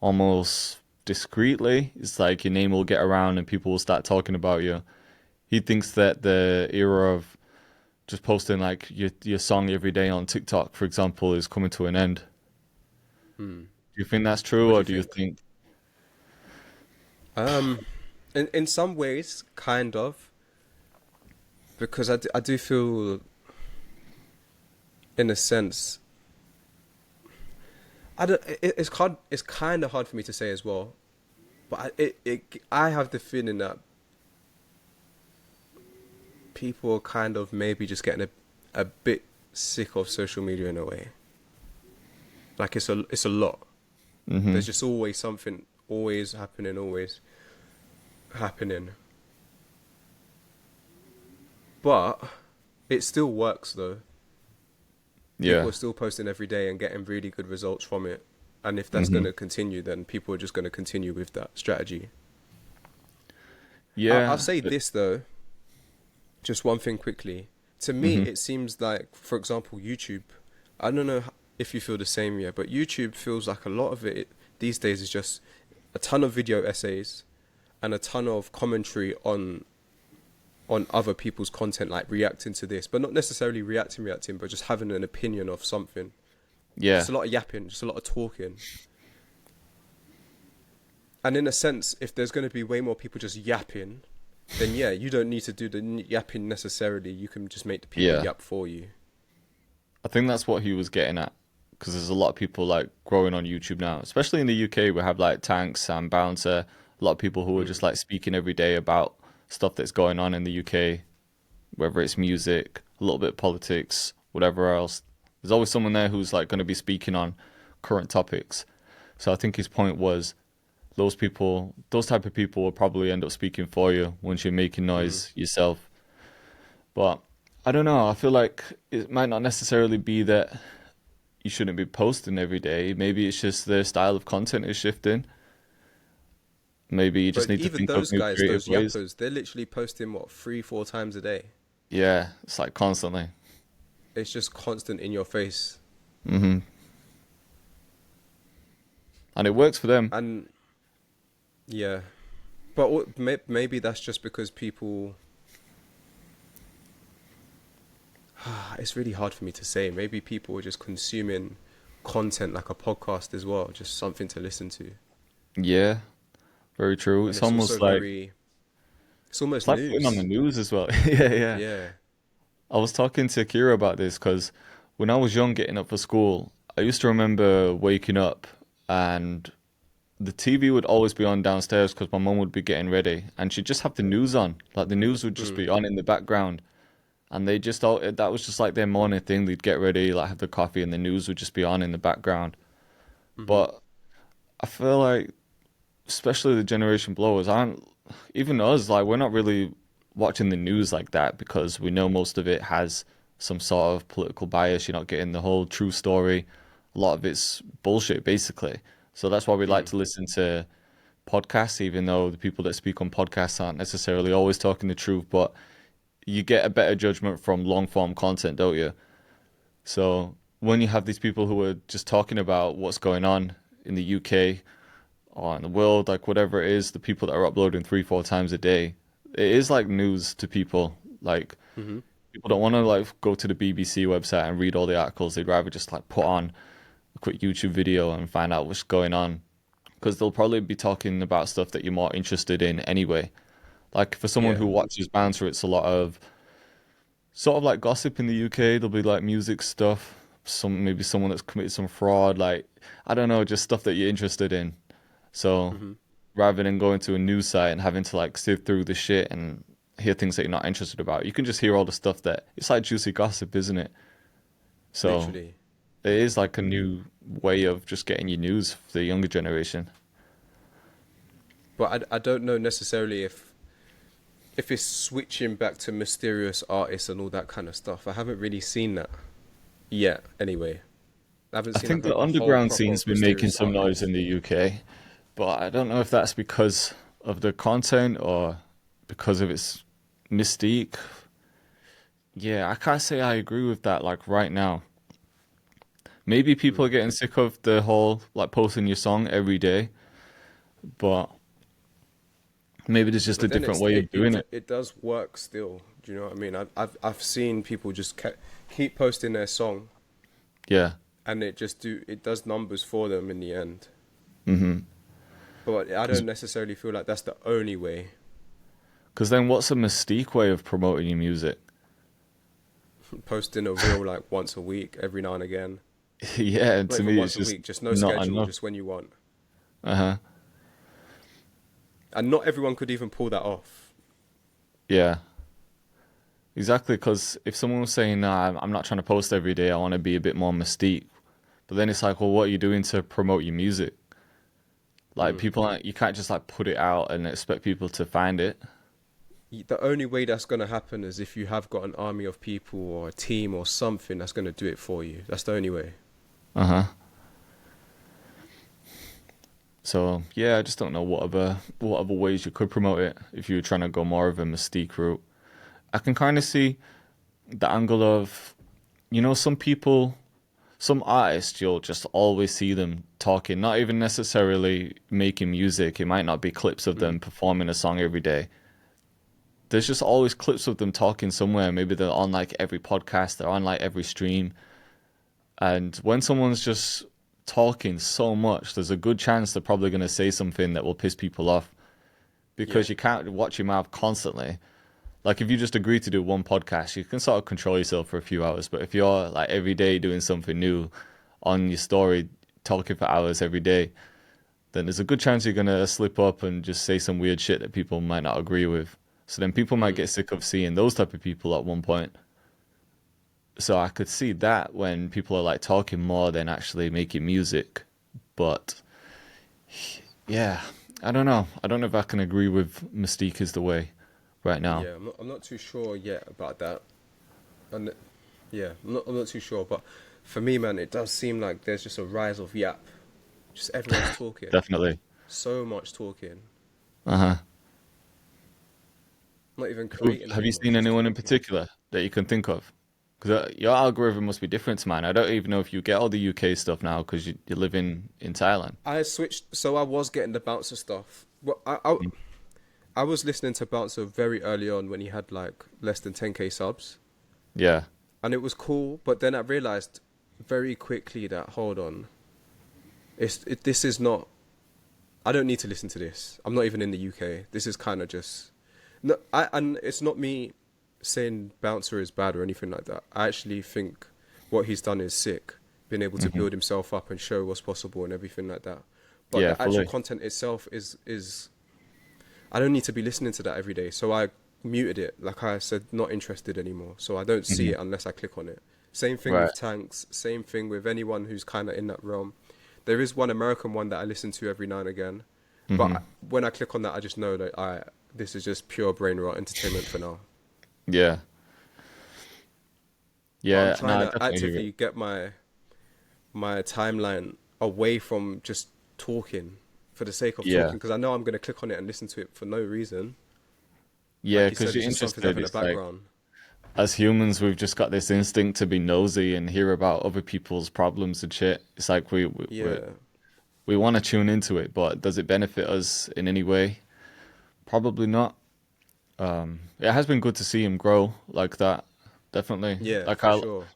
almost discreetly, it's like your name will get around and people will start talking about you. He thinks that the era of just posting like your song every day on TikTok, for example, is coming to an end. Mm. Do you think that's true, What do or you do you think? think? Um, in some ways, kind of, because I do feel, in a sense, I don't. It's hard. It's kind of hard for me to say as well. But I have the feeling that people are kind of maybe just getting a bit sick of social media in a way. Like it's a lot. Mm-hmm. There's just always something, always happening, always happening. But it still works though. People Yeah. are still posting every day and getting really good results from it. And if that's going Mm-hmm. to continue, then people are just going to continue with that strategy. I'll Yeah. say this though, just one thing quickly. To me, Mm-hmm. it seems like, for example, YouTube. I don't know if you feel the same yet, but YouTube feels like a lot of it these days is just a ton of video essays and a ton of commentary on other people's content, like reacting to this, but not necessarily reacting, but just having an opinion of something. Yeah. Just a lot of yapping, just a lot of talking. And in a sense, if there's going to be way more people just yapping, then yeah, you don't need to do the yapping necessarily. You can just make the people Yeah. yap for you. I think that's what he was getting at. Because there's a lot of people like growing on YouTube now, especially in the UK. We have like Tanks and Bouncer, a lot of people who are just Mm. like speaking every day about stuff that's going on in the UK, whether it's music, a little bit of politics, whatever else. There's always someone there who's like going to be speaking on current topics. So I think his point was those people, those type of people will probably end up speaking for you once you're making Mm. noise yourself. But I don't know. I feel like it might not necessarily be that you shouldn't be posting every day. Maybe it's just the style of content is shifting. Maybe you just But need to even think of those new guys, creative those ways. yappers, they're literally posting what 3, 4 times a day. Yeah, it's like constantly. It's just constant in your face, Hmm. And it works for them. and yeah. But maybe that's just because people. It's really hard for me to say. Maybe people are just consuming content like a podcast as well, just something to listen to. Yeah, very true. And it's also it's It's almost like putting on the news. news as well. Yeah, yeah. Yeah. I was talking to Kira about this because when I was young, getting up for school, I used to remember waking up and the TV would always be on downstairs because my mum would be getting ready and she'd just have the news on. Like the news would just Mm. be on in the background. And they just all that was just like their morning thing. They'd get ready, like have the coffee, and the news would just be on in the background. Hmm. But I feel like, especially the generation below us, aren't even us. Like we're not really watching the news like that because we know most of it has some sort of political bias. You're not getting the whole true story. A lot of it's bullshit, basically. So that's why we like Mm. to listen to podcasts, even though the people that speak on podcasts aren't necessarily always talking the truth. But you get a better judgment from long form content, don't you? So when you have these people who are just talking about what's going on in the UK or in the world, like whatever it is, the people that are uploading 3, 4 times a day, it is like news to people. Like Hmm. people don't want to like go to the BBC website and read all the articles. They'd rather just like put on a quick YouTube video and find out what's going on because they'll probably be talking about stuff that you're more interested in anyway. Like for someone Yeah. who watches banter, it's a lot of sort of like gossip in the UK. There'll be like music stuff, some maybe someone that's committed some fraud, like I don't know, just stuff that you're interested in. So Hmm. rather than going to a news site and having to like sift through the shit and hear things that you're not interested about, you can just hear all the stuff that it's like juicy gossip, isn't it? So Literally. it is like a new way of just getting your news for the younger generation. But I don't know necessarily if it's switching back to mysterious artists and all that kind of stuff. I haven't really seen that yet. Anyway, I haven't I seen like think the a whole underground proper scene's been making mysterious some noise artist. in the UK, but I don't know if that's because of the content or because of its mystique. Yeah, I can't say I agree with that like right now. Maybe people are Mm. getting sick of the whole like posting your song every day, but maybe there's just a But then different way of doing it. it does work still. Do you know what I mean? I've seen people just keep posting their song, Yeah. and it does numbers for them in the end. Mm-hmm. But I Because don't necessarily feel like that's the only way. then what's a mystique way of promoting your music? Posting a reel like once a week, every now and again. Yeah, Not to even me it's once a just week, just no not schedule, enough. just when you want. Uh-huh. And not everyone could even pull that off. Yeah. Exactly, because if someone was saying, "Nah, I'm not trying to post every day. I want to be a bit more mystique," but then it's like, well, what are you doing to promote your music? Like, Mm. people aren't, you can't just like put it out and expect people to find it. The only way that's going to happen is if you have got an army of people or a team or something that's going to do it for you. That's the only way. Uh-huh. So yeah, I just don't know what other ways you could promote it if you were trying to go more of a mystique route. I can kind of see the angle of, some people, some artists, you'll just always see them talking, not even necessarily making music. It might not be clips of them Mm. performing a song every day. There's just always clips of them talking somewhere. Maybe they're on like every podcast, they're on like every stream. And when someone's just talking so much, there's a good chance they're probably going to say something that will piss people off Yeah. because you can't watch your mouth constantly. Like if you just agree to do one podcast, you can sort of control yourself for a few hours. But if you're like every day doing something new on your story, talking for hours every day, then there's a good chance you're gonna slip up and just say some weird shit that people might not agree with. So then people might Mm. get sick of seeing those type of people at one point. So I could see that when people are like talking more than actually making music. But yeah, I don't know. I don't know if I can agree with Mystique is the way right now. Yeah, I'm not too sure yet about that. And yeah, I'm not too sure. But for me, man, it does seem like there's just a rise of yap. Just everyone's talking. Definitely. So much talking. Uh-huh. Not even creating Have you anymore, seen just anyone in talking. particular that you can think of? Because your algorithm must be different to mine. I don't even know if you get all the UK stuff now because you live in Thailand. I switched, so I was getting the bouncer stuff. Well, I was listening to Bouncer very early on when he had like less than 10K subs, Yeah. and it was cool. But then I realized very quickly that, hold on, this is not. I don't need to listen to this. I'm not even in the UK. This is kind of just no. And it's not me saying Bouncer is bad or anything like that. I actually think what he's done is sick, being able to Hmm. build himself up and show what's possible and everything like that. But Yeah, the actual fully. content itself is I don't need to be listening to that every day. So I muted it. Like I said, not interested anymore. So I don't see Hmm. it unless I click on it. Same thing Right. with Tanks. Same thing with anyone who's kind of in that realm. There is one American one that I listen to every now and again. Hmm. But when I click on that, I just know that this is just pure brain rot entertainment for now. Yeah. But I'm Yeah. No, trying I to definitely hear it. actively get my timeline away from just talking for the sake of Yeah. talking because I know I'm going to click on it and listen to it for no reason. Yeah, Like you because said, you're it's just something to have interested. in the It's like, background. as humans, we've just got this instinct to be nosy and hear about other people's problems and shit. It's like Yeah. we want to tune into it, but does it benefit us in any way? Probably not. It has been good to see him grow like that. Definitely. Yeah, Like for I sure.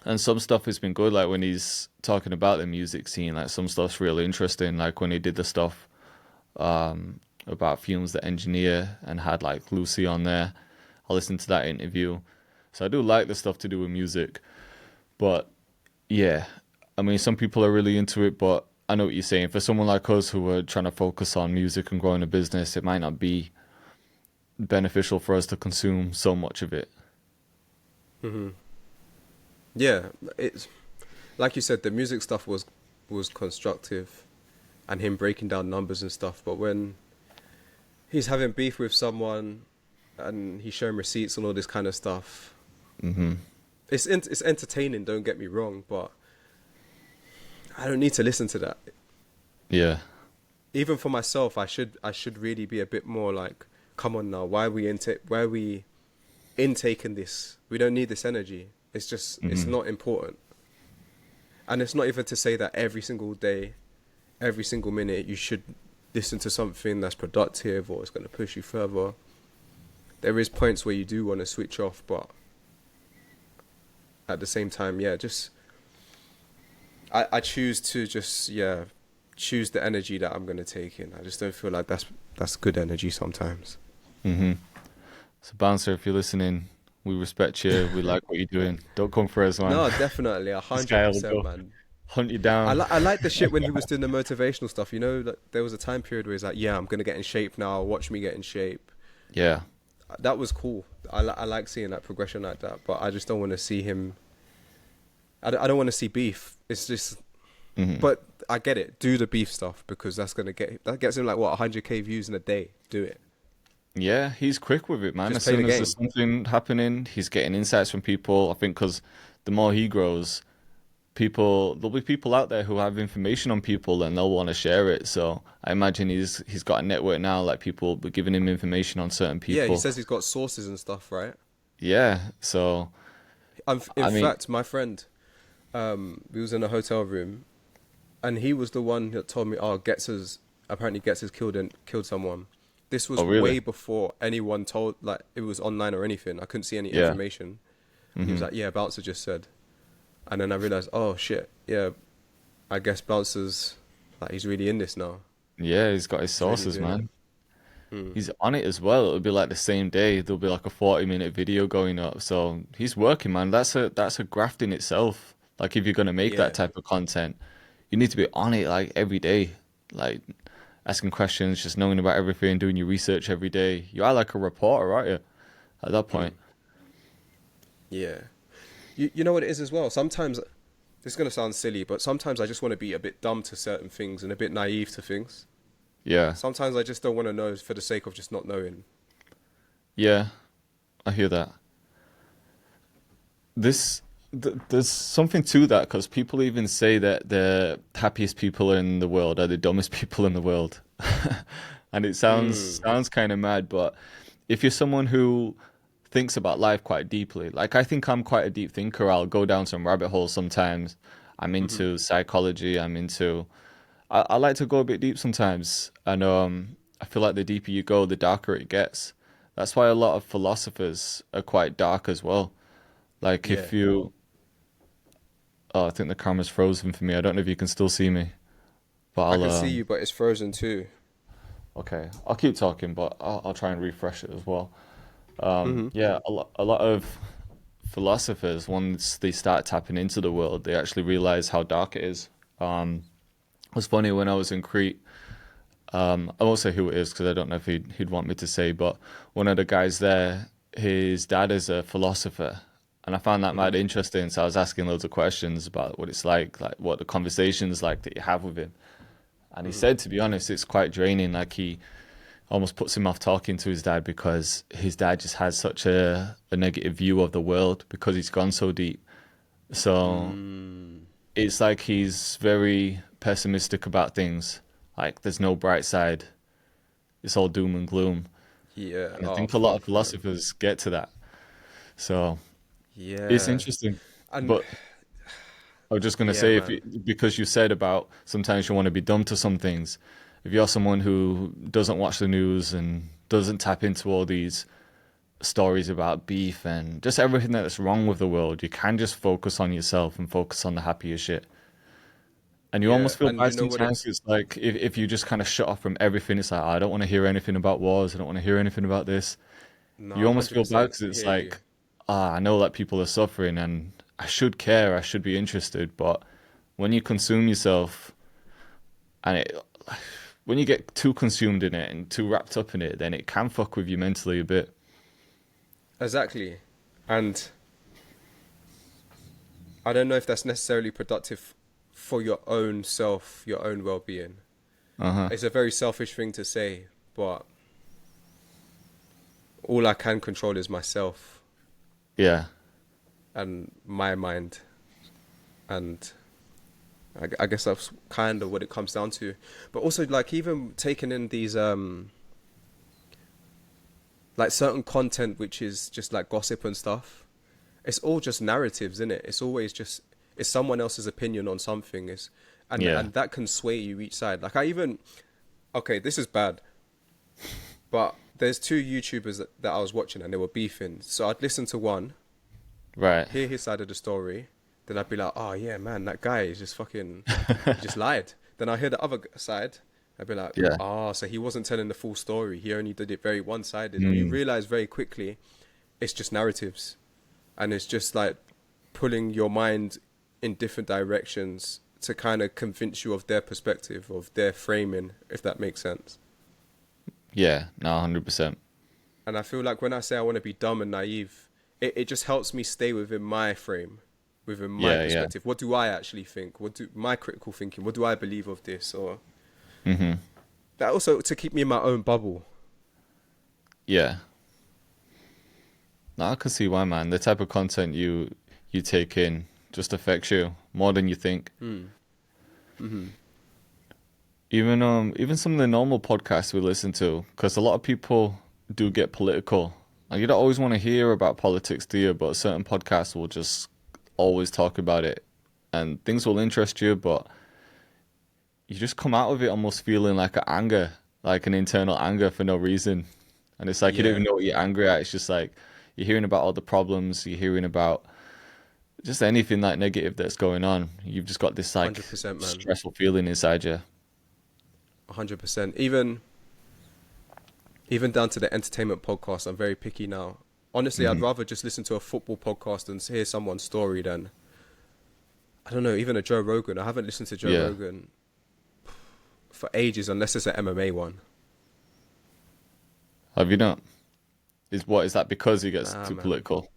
And some stuff has been good, like when he's talking about the music scene, like some stuff's really interesting. Like when he did the stuff about Fumes the engineer and had like Lucy on there. I listened to that interview. So I do like the stuff to do with music. But yeah, I mean some people are really into it, but I know what you're saying. For someone like us who are trying to focus on music and growing a business, it might not be beneficial for us to consume so much of it. Hmm. Yeah, it's like you said, the music stuff was constructive and him breaking down numbers and stuff. But when he's having beef with someone and he's showing receipts and all this kind of stuff, Hmm. it's entertaining. Don't get me wrong, but I don't need to listen to that. Yeah. Even for myself, I should really be a bit more like, come on now, why are we intaking this? We don't need this energy. It's Hmm. not important. And it's not even to say that every single day, every single minute, you should listen to something that's productive or it's going to push you further. There is points where you do want to switch off, but at the same time, yeah, just I choose to just choose the energy that I'm going to take in. I just don't feel like that's good energy sometimes. Hmm. So, Bouncer, if you're listening, we respect you. We like what you're doing. Don't come for us, man. No, definitely, a This hundred guy will percent, go man. hunt you down. I like the shit when he was doing the motivational stuff. You know, like there was a time period where he's like, "Yeah, I'm gonna get in shape now. Watch me get in shape." Yeah. That was cool. I like seeing that progression like that, but I just don't want to see him. I don't want to see beef. It's just, Hmm. but I get it. Do the beef stuff because that gets him like what 100K views in a day. Do it. Yeah, he's quick with it, man. Just As play the soon as there's game. something happening, he's getting insights from people. I think because the more he grows, there'll be people out there who have information on people and they'll want to share it. So I imagine he's got a network now, like people be giving him information on certain Yeah, he people. says he's got sources and stuff, right? Yeah. So In I mean, fact, my friend, we was in a hotel room, and he was the one that told me, "Oh, Gets has killed someone." This oh was really? way before anyone told, like it was online or anything. I couldn't see any Yeah. information, and he was Hmm. like, "Yeah, Bouncer just said," and then I realized, "Oh shit, yeah, I guess Bouncer's like he's really in this now. Yeah, he's got his He's really sources, doing it." man. Hmm. He's on it as well. It'll be like the same day. There'll be like a 40-minute video going up. So he's working, man. That's a graft in itself. Like if you're gonna make that Yeah, type of content, you need to be on it like every day. Like asking questions, just knowing about everything, doing your research every day. You are like a reporter, aren't you? At that mm, point. yeah. You know what it is as well. Sometimes this is gonna sound silly, but sometimes I just want to be a bit dumb to certain things and a bit naive to things. Yeah. Sometimes I just don't want to know for the sake of just not knowing. Yeah, I hear that. This there's something to that because people even say that the happiest people in the world are the dumbest people in the world. And it Mm. sounds kind of mad, but if you're someone who thinks about life quite deeply, like I think I'm quite a deep thinker, I'll go down some rabbit holes sometimes. I'm Hmm. into psychology, I like to go a bit deep sometimes, and I feel like the deeper you go, the darker it gets. That's why a lot of philosophers are quite dark as well. Like Yeah. Oh, I think the camera's frozen for me. I don't know if you can still see me, but I I'll can see you, but it's frozen too. okay. I'll keep talking, but I'll try and refresh it as well. Hmm. Yeah, a lot of philosophers, once they start tapping into the world, they actually realize how dark it is. It was funny when I was in Crete. I won't say who it is because I don't know if he'd want me to say, but one of the guys there, his dad is a philosopher, and I found that Hmm. mad interesting. So I was asking loads of questions about what it's like what the conversations like that you have with him. And he Hmm. said, to be honest, it's quite draining. Like he almost puts him off talking to his dad because his dad just has such a negative view of the world because he's gone so deep. So Mm. it's like he's very pessimistic about things. Like there's no bright side. It's all doom and gloom. Yeah. And I Oh think a lot of fuck, man. philosophers get to that. So it's Yeah. interesting. And But I was just gonna yeah, say, if man. you, because you said about sometimes you want to be dumb to some things. If you're someone who doesn't watch the news and doesn't tap into all these stories about beef and just everything that's wrong with the world, you can just focus on yourself and focus on the happier shit. And you Yeah. almost feel And bad you know what sometimes. it's It's like if you just kind of shut off from everything, it's like, "Oh, I don't want to hear anything about wars. I don't want to hear anything about this." no, You almost feel bad 100% because it's hear you. like, I know that people are suffering and I should care, I should be interested. But when you consume yourself and when you get too consumed in it and too wrapped up in it, then it can fuck with you mentally a bit. Exactly. And I don't know if that's necessarily productive for your own self, your own well-being. Uh huh. It's a very selfish thing to say, but all I can control is myself Yeah. and my mind. And I guess that's kind of what it comes down to. But also, like, even taking in these, like, certain content which is just like gossip and stuff, it's all just narratives, isn't it? It's always just, it's someone else's opinion on something. Yeah. And that can sway you each side. Like, I even, okay, this is bad, but there's two YouTubers that I was watching and they were beefing. So I'd listen to one, Right. hear his side of the story, then I'd be like, oh yeah, man, that guy is just fucking, he just lied. Then I hear the other side, I'd be like, Yeah. oh, so he wasn't telling the full story. He only did it very one-sided. And you Mm. realize very quickly, it's just narratives, and it's just like pulling your mind in different directions to kind of convince you of their perspective, of their framing, if that makes sense. Yeah. No, 100%. And I feel like when I say I want to be dumb and naive, it just helps me stay within my frame, within my Yeah. Yeah. perspective. What do I actually think? What do my critical thinking? What do I believe of this? Or Hmm. that also to keep me in my own bubble. Yeah. No, I can see why, man. The type of content you take in just affects you more than you think. Mm. Hmm. Even some of the normal podcasts we listen to, because a lot of people do get political. Like, you don't always want to hear about politics, do you? But certain podcasts will just always talk about it, and things will interest you, but you just come out of it almost feeling like an anger, like an internal anger for no reason. And it's like you don't even Yeah, know what you're angry at. It's just like you're hearing about all the problems, you're hearing about just anything like negative that's going on. You've just got this like 100%, man. stressful feeling inside you. 100%. Even down to the entertainment podcast, I'm very picky now. Honestly, I'd Hmm. rather just listen to a football podcast and hear someone's story than, I don't know, even a Joe Rogan. I haven't listened to Joe Yeah. Rogan for ages unless it's an MMA one. Have you not? Is that because he gets Nah, too man. political?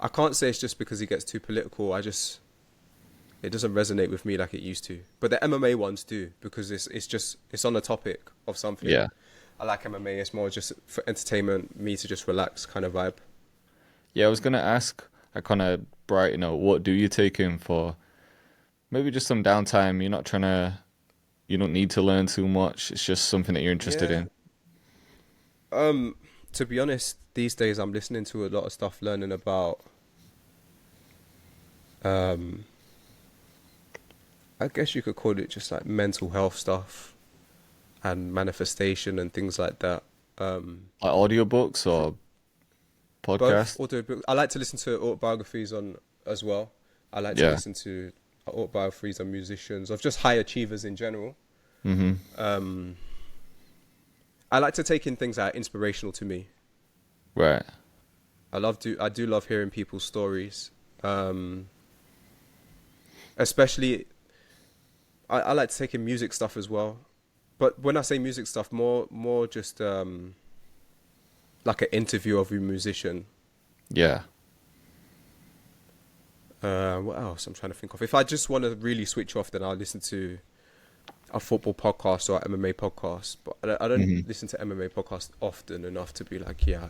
I can't say it's just because he gets too political. It doesn't resonate with me like it used to. But the MMA ones do because it's on the topic of something. Yeah. I like MMA. It's more just for entertainment, me to just relax kind of vibe. Yeah, I was gonna ask, I kind of brighten out, what do you take in for maybe just some downtime? You don't need to learn too much. It's just something that you're interested Yeah. in. Um, to be honest, these days I'm listening to a lot of stuff, learning about um, I guess you could call it just like mental health stuff and manifestation and things like that. Like audiobooks or Both podcasts? auto. I like to listen to autobiographies on as well. I like to Yeah. listen to autobiographies of musicians, of just high achievers in general. Mm-hmm. Um, I like to take in things that are inspirational to me. Right. I do love hearing people's stories. Um, Especially, I like to take in music stuff as well. But when I say music stuff, more just like an interview of a musician. Yeah. What else I'm trying to think of? If I just want to really switch off, then I'll listen to a football podcast or MMA podcast. But I don't Mm-hmm. listen to MMA podcasts often enough to be like, yeah,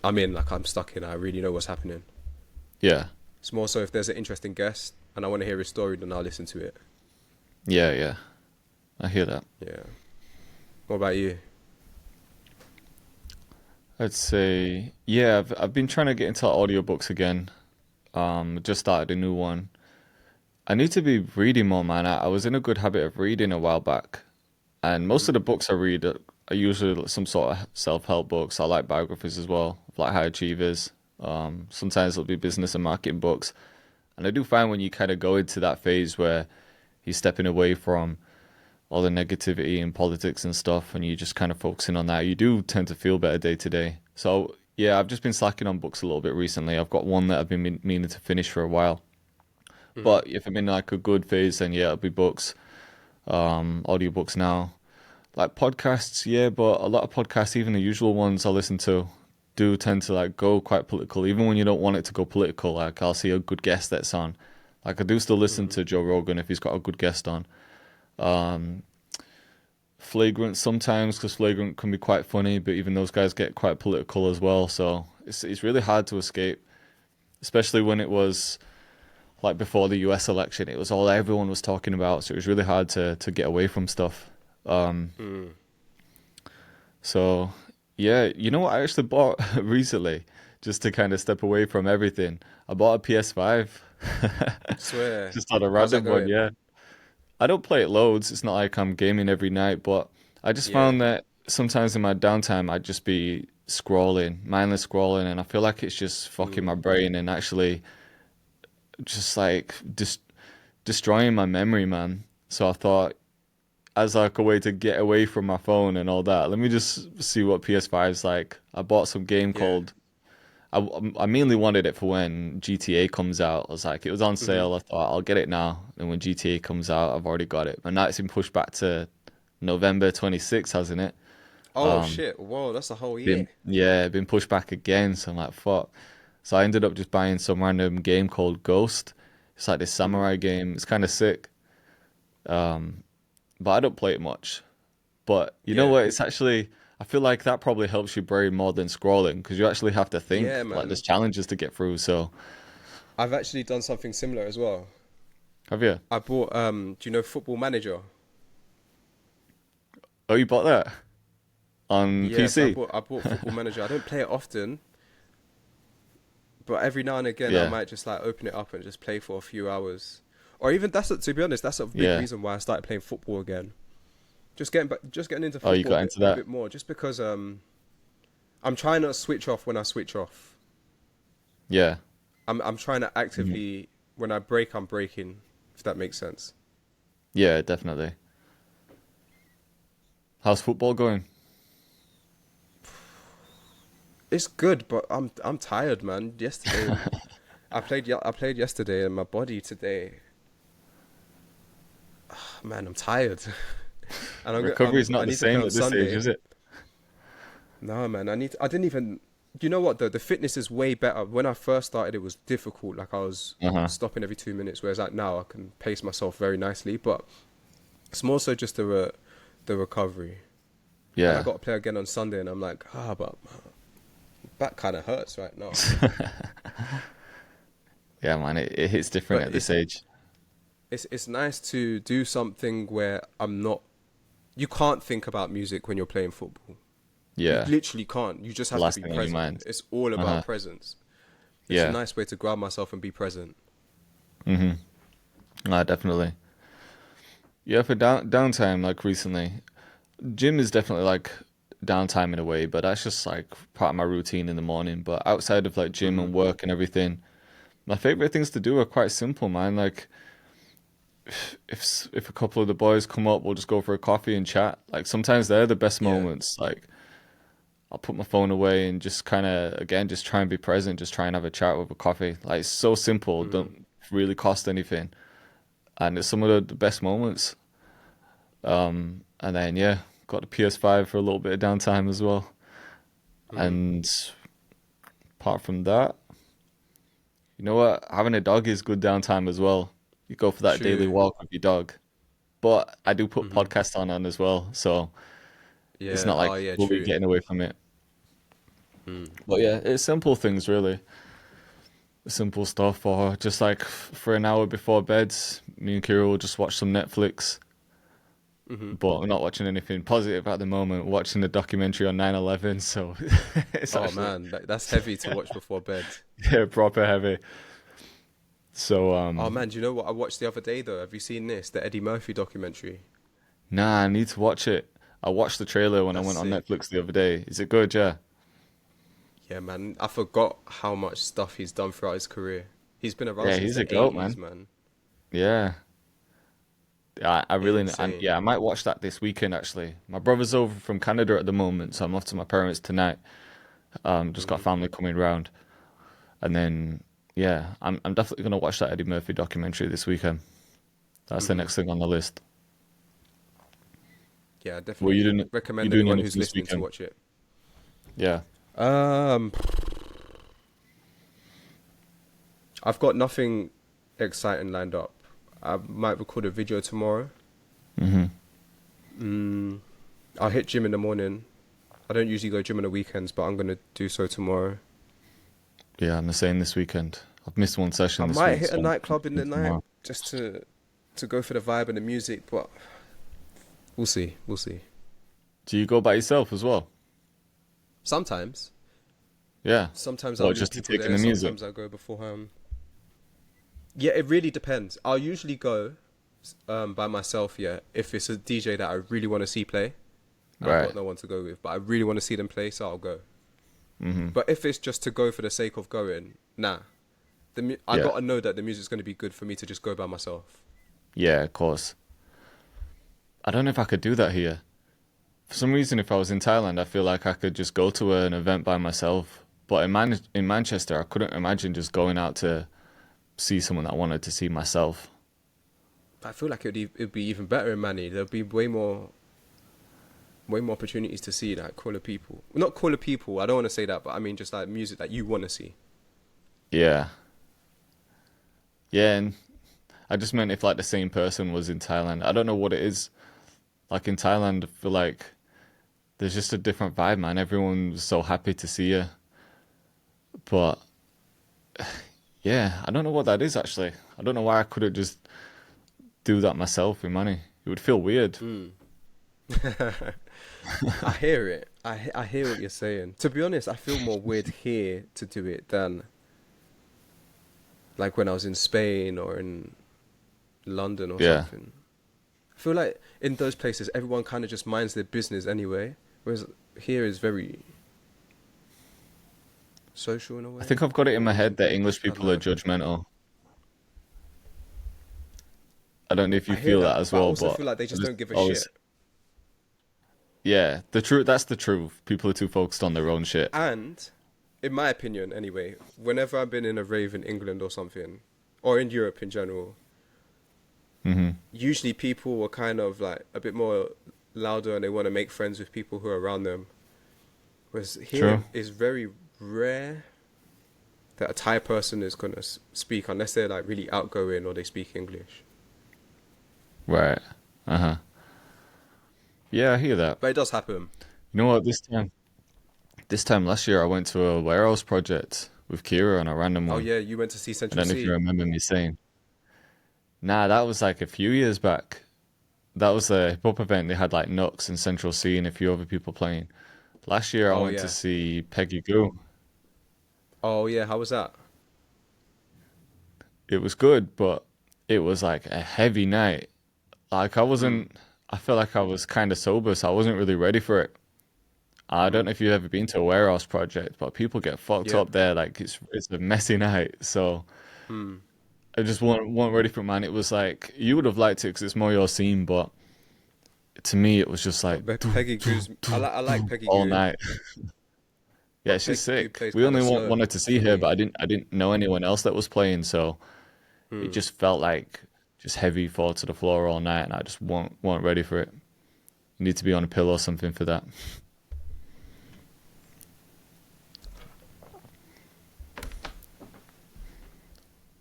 I'm in, like I'm stuck in. I really know what's happening. Yeah. It's more so if there's an interesting guest and I want to hear his story, then I'll listen to it. Yeah. Yeah. I hear that. Yeah. What about you? I'd say, yeah, I've been trying to get into audiobooks again. Just started a new one. I need to be reading more, man. I was in a good habit of reading a while back, and most of Mm. the books I read are usually some sort of self-help books. I like biographies as well, like high achievers. Sometimes it'll be business and marketing books, and I do find when you kind of go into that phase where you're stepping away from all the negativity in politics and stuff, and you're just kind of focusing on that, you do tend to feel better day to day. So yeah, I've just been slacking on books a little bit recently. I've got one that I've been meaning to finish for a while. Mm. But if I'm in like a good phase, then yeah, it'll be books, audiobooks now. Like podcasts, yeah, but a lot of podcasts, even the usual ones I listen to, do tend to like go quite political. Even when you don't want it to go political, like I'll see a good guest that's on. Like I do still listen Mm. to Joe Rogan if he's got a good guest on. Um, Flagrant sometimes because Flagrant can be quite funny, but even those guys get quite political as well. So it's really hard to escape, especially when it was like before the US election. It was all everyone was talking about, so it was really hard to get away from stuff. Um, Mm. so yeah, you know what I actually bought recently, just to kind of step away from everything. I bought a PS5, Swear. just on a How's that random one. going? Yeah, I don't play it loads. It's not like I'm gaming every night, but I just Yeah. found that sometimes in my downtime I'd just be scrolling, mindless scrolling, and I feel like it's just fucking Mm. my brain and actually just like destroying my memory, man. So I thought, as like a way to get away from my phone and all that, let me just see what PS5 is like. I bought some game Yeah. called. I mainly wanted it for when GTA comes out. I was like, it was on Hmm. sale. I thought I'll get it now. And when GTA comes out, I've already got it. And now it's been pushed back to November 26th, hasn't it? Oh Um, shit! Whoa, that's a whole year. been yeah, been pushed back again. So I'm like, fuck. So I ended up just buying some random game called Ghost. It's like this Mm. samurai game. It's kind of sick. Um, but I don't play it much. But you know Yeah. what? It's actually, I feel like that probably helps your brain more than scrolling because you actually have to think. Yeah, Like man. there's challenges to get through. So I've actually done something similar as well. have you? I bought do you know Football Manager? Oh, you bought that on Yes, PC? I bought Football Manager. I don't play it often, but every now and again I Yeah, might just like open it up and just play for a few hours. Or even to be honest, that's a big yeah. reason why I started playing football again. Just getting into Oh, you football got into a that? bit more, just because I'm trying to switch off when I switch off. Yeah, I'm trying to mhm. actively when I break, I'm breaking, if that makes sense. Yeah, definitely. How's football going? It's good, but I'm tired, man. I played yesterday, and my body today, man, I'm tired. And Recovery's I not the need to play same on at this age, Sunday. is it? No, man, I didn't even. You know what? The fitness is way better. When I first started, it was difficult. Like I was Uh-huh. stopping every 2 minutes, whereas like now I can pace myself very nicely. But it's more so just the recovery. And I Yeah. got to play again on Sunday, and I'm like, but my back kind of hurts right now. Yeah, man, it hits different But at this age. it's nice to do something where I'm not. You can't think about music when you're playing football. You Yeah. literally can't. You just The have to last be thing on your present. mind. It's all about Uh-huh. presence. It's a Yeah. nice way to ground myself and be present. Mm-hmm. Definitely. Yeah, for downtime, like recently, gym is definitely like downtime in a way, but that's just like part of my routine in the morning. But outside of like gym Hmm. and work and everything, My favorite things to do are quite simple, man. Like if a couple of the boys come up, we'll just go for a coffee and chat. Like sometimes they're the best Yeah. moments. Like I'll put my phone away and just kind of again just try and be present, just try and have a chat with a coffee. Like it's so simple, Mm. don't really cost anything, and it's some of the best moments. And then yeah, got the PS5 for a little bit of downtime as well. Mm. And apart from that, you know what? Having a dog is good downtime as well. You go for that daily True. walk with your dog. But I do put Hmm. podcasts on as well, so it's Yeah. not Oh, like yeah. fully True. getting away from it. Mm. But yeah, it's simple things really. Simple stuff, or just like for an hour before bed, me and Kira will just watch some Netflix. Hmm. But we're not watching anything positive at the moment. We're watching a documentary on 9/11, so it's Oh actually man, that's heavy to watch before bed. yeah, proper heavy. So Oh man, do you know what I watched the other day though? Have you seen this? The Eddie Murphy documentary. nah, I need to watch it. I watched the trailer when I That's went on sick. Netflix the other day. Is it good? Yeah. Yeah, man. I forgot how much stuff he's done throughout his career. He's been around Yeah, since he's a the goat, 80s, man. man. Yeah. I really, Insane. yeah, I might watch that this weekend actually. My brother's over from Canada at the moment, so I'm off to my parents tonight. Just got Hmm. family coming round, and then yeah, I'm definitely gonna watch that Eddie Murphy documentary this weekend. That's the Hmm. next thing on the list. Yeah, I What definitely you recommend doing anyone anything who's this listening to weekend? watch it. Yeah. Um, I've got nothing exciting lined up. I might record a video tomorrow. Hmm. Mm, I'll hit gym in the morning. I don't usually go gym on the weekends, but I'm gonna do so tomorrow. Yeah, I'm the same this weekend. I've missed one I session this might week, hit a so I'm nightclub in the night tomorrow. just to go for the vibe and the music, but we'll see. We'll see. Do you go by yourself as well? Sometimes, Yeah. sometimes I'll What, meet just to people take in there. the music? Sometimes I go beforehand. Yeah, it really depends. I'll usually go by myself. Yeah, if it's a DJ that I really want to see play, and I've Right. got no one to go with, but I really want to see them play, so I'll go. Hmm. But if it's just to go for the sake of going, nah. I Yeah. gotta know that the music's gonna be good for me to just go by myself. Yeah, of course. I don't know if I could do that here. For some reason, if I was in Thailand, I feel like I could just go to an event by myself. But in Manchester, I couldn't imagine just going out to see someone that I wanted to see myself. I feel like it'd be even better in Manny. There'd be way more opportunities to see like cooler people. Not cooler people. I don't want to say that, but I mean just like music that you want to see. Yeah. Yeah, and I just meant if like the same person was in Thailand. I don't know what it is. Like in Thailand, I feel like there's just a different vibe, man. Everyone's so happy to see you. But yeah, I don't know what that is actually. I don't know why I couldn't just do that myself in money. It would feel weird. Mm. I hear it. I hear what you're saying. To be honest, I feel more weird here to do it than like when I was in Spain or in London or Yeah. something. I feel like in those places everyone kind of just minds their business anyway, whereas here is very social in a I way. think I've got it in my Or head that English I don't people are know. judgmental. I don't know if you I hear feel that that, as but I well, also but feel like they I just just don't give a always, shit. yeah, the truth, that's the truth. People are too focused on their own shit. And in my opinion, anyway, whenever I've been in a rave in England or something, or in Europe in general, Hmm. usually people are kind of like a bit more louder and they want to make friends with people who are around them. Whereas here True. it's very rare that a Thai person is gonna speak unless they're like really outgoing or they speak English. Right. Uh-huh. Yeah, I hear that. But it does happen. You know what? This time last year, I went to a warehouse project with Kira on a random Oh one. yeah, you went to see I Central don't know if you C. remember me saying. Nah, that was like a few years back. That was a hip hop event. They had like Nux and Central C and a few other people playing. Last year, I Oh went to yeah. see Peggy Goo. Oh yeah, how was that? It was good, but it was like a heavy night. Like Mm. I felt like I was kind of sober, so I wasn't really ready for it. I don't Mm. know if you've ever been to a warehouse project, but people get fucked Yeah. up there. Like it's a messy night. So Hmm. I just weren't ready for it, man. It was like you would have liked it because it's more your scene, but to me, it was just like But Peggy Gou's, I like Peggy all Gou, night. Yeah, but she's Peggy Gou sick. plays We kind only of slow wanted to see for her, but me. I didn't know anyone else that was playing, so it Hmm. just felt like just heavy fall to the floor all night, and I just weren't ready for it. You need to be on a pillow or something for that.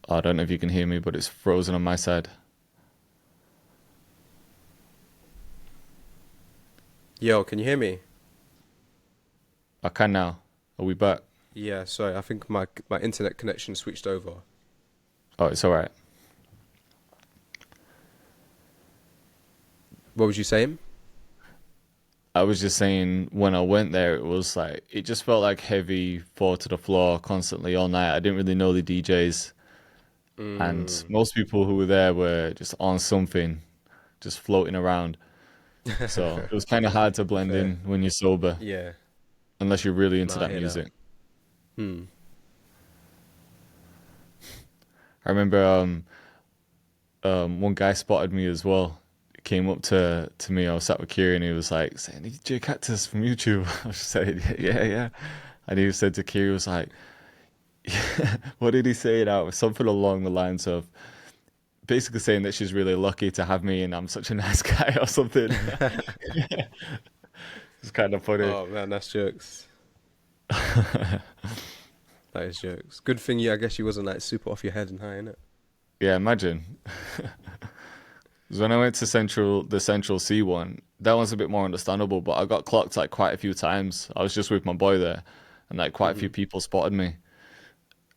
I don't know if you can hear me, but it's frozen on my side. Yo, can you hear me? I can now. Are we back? Yeah, sorry. I think my internet connection switched over. Oh, it's all right. What was you saying? I was just saying when I went there, it was like it just felt like heavy fall to the floor constantly all night. I didn't really know the DJs, and Mm. most people who were there were just on something, just floating around. So it was kind of hard to blend Fair. in when you're sober, Yeah. unless you're really into Nah, I that hear that. music. Hmm. I remember one guy spotted me as well. He came up to me. I was sat with Kiri, and he was like saying, "DJ Cactus from YouTube." I was just saying, "Yeah, yeah." And he said to Kiri, he was like, "What did he say now? Something along the lines of basically saying that she's really lucky to have me, and I'm such a nice guy or something." It's kind of funny. Oh man, that's jokes. That is jokes. Good thing you, I guess you wasn't like super off your head and high, innit? Yeah, imagine. 'Cause when I went to the Central C one, that one's a bit more understandable, but I got clocked like quite a few times. I was just with my boy there, and like quite a few Hmm. people spotted me.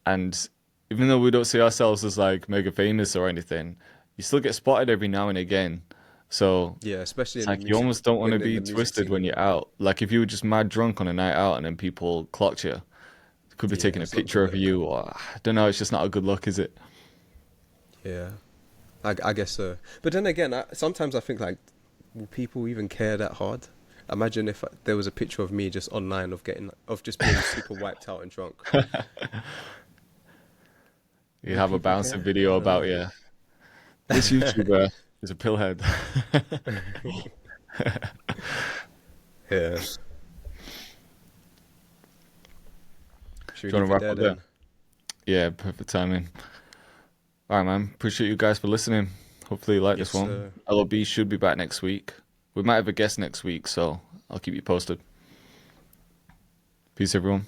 And even though we don't see ourselves as like mega famous or anything, you still get spotted every now and again. So Yeah, especially it's in the like you music, almost don't want to when in be the music twisted scene, when innit? you're out. Like if you were just mad drunk on a night out and then people clocked you, they could be Yeah, taking a it's not picture good of look. you, or I don't know. It's just not a good look, is it? Yeah, I guess so. But then again, sometimes I think like, will people even care that hard? Imagine if there was a picture of me just online of just being super wiped out and drunk. You Would have a people bouncing care? I video don't about know. you. This YouTuber is a pillhead. Yeah. Should we Do you want leave to it wrap there up there? then? Yeah, perfect timing. All right, man. Appreciate you guys for listening. Hopefully you like Yes, this one. sir. LOB should be back next week. We might have a guest next week, so I'll keep you posted. Peace, everyone.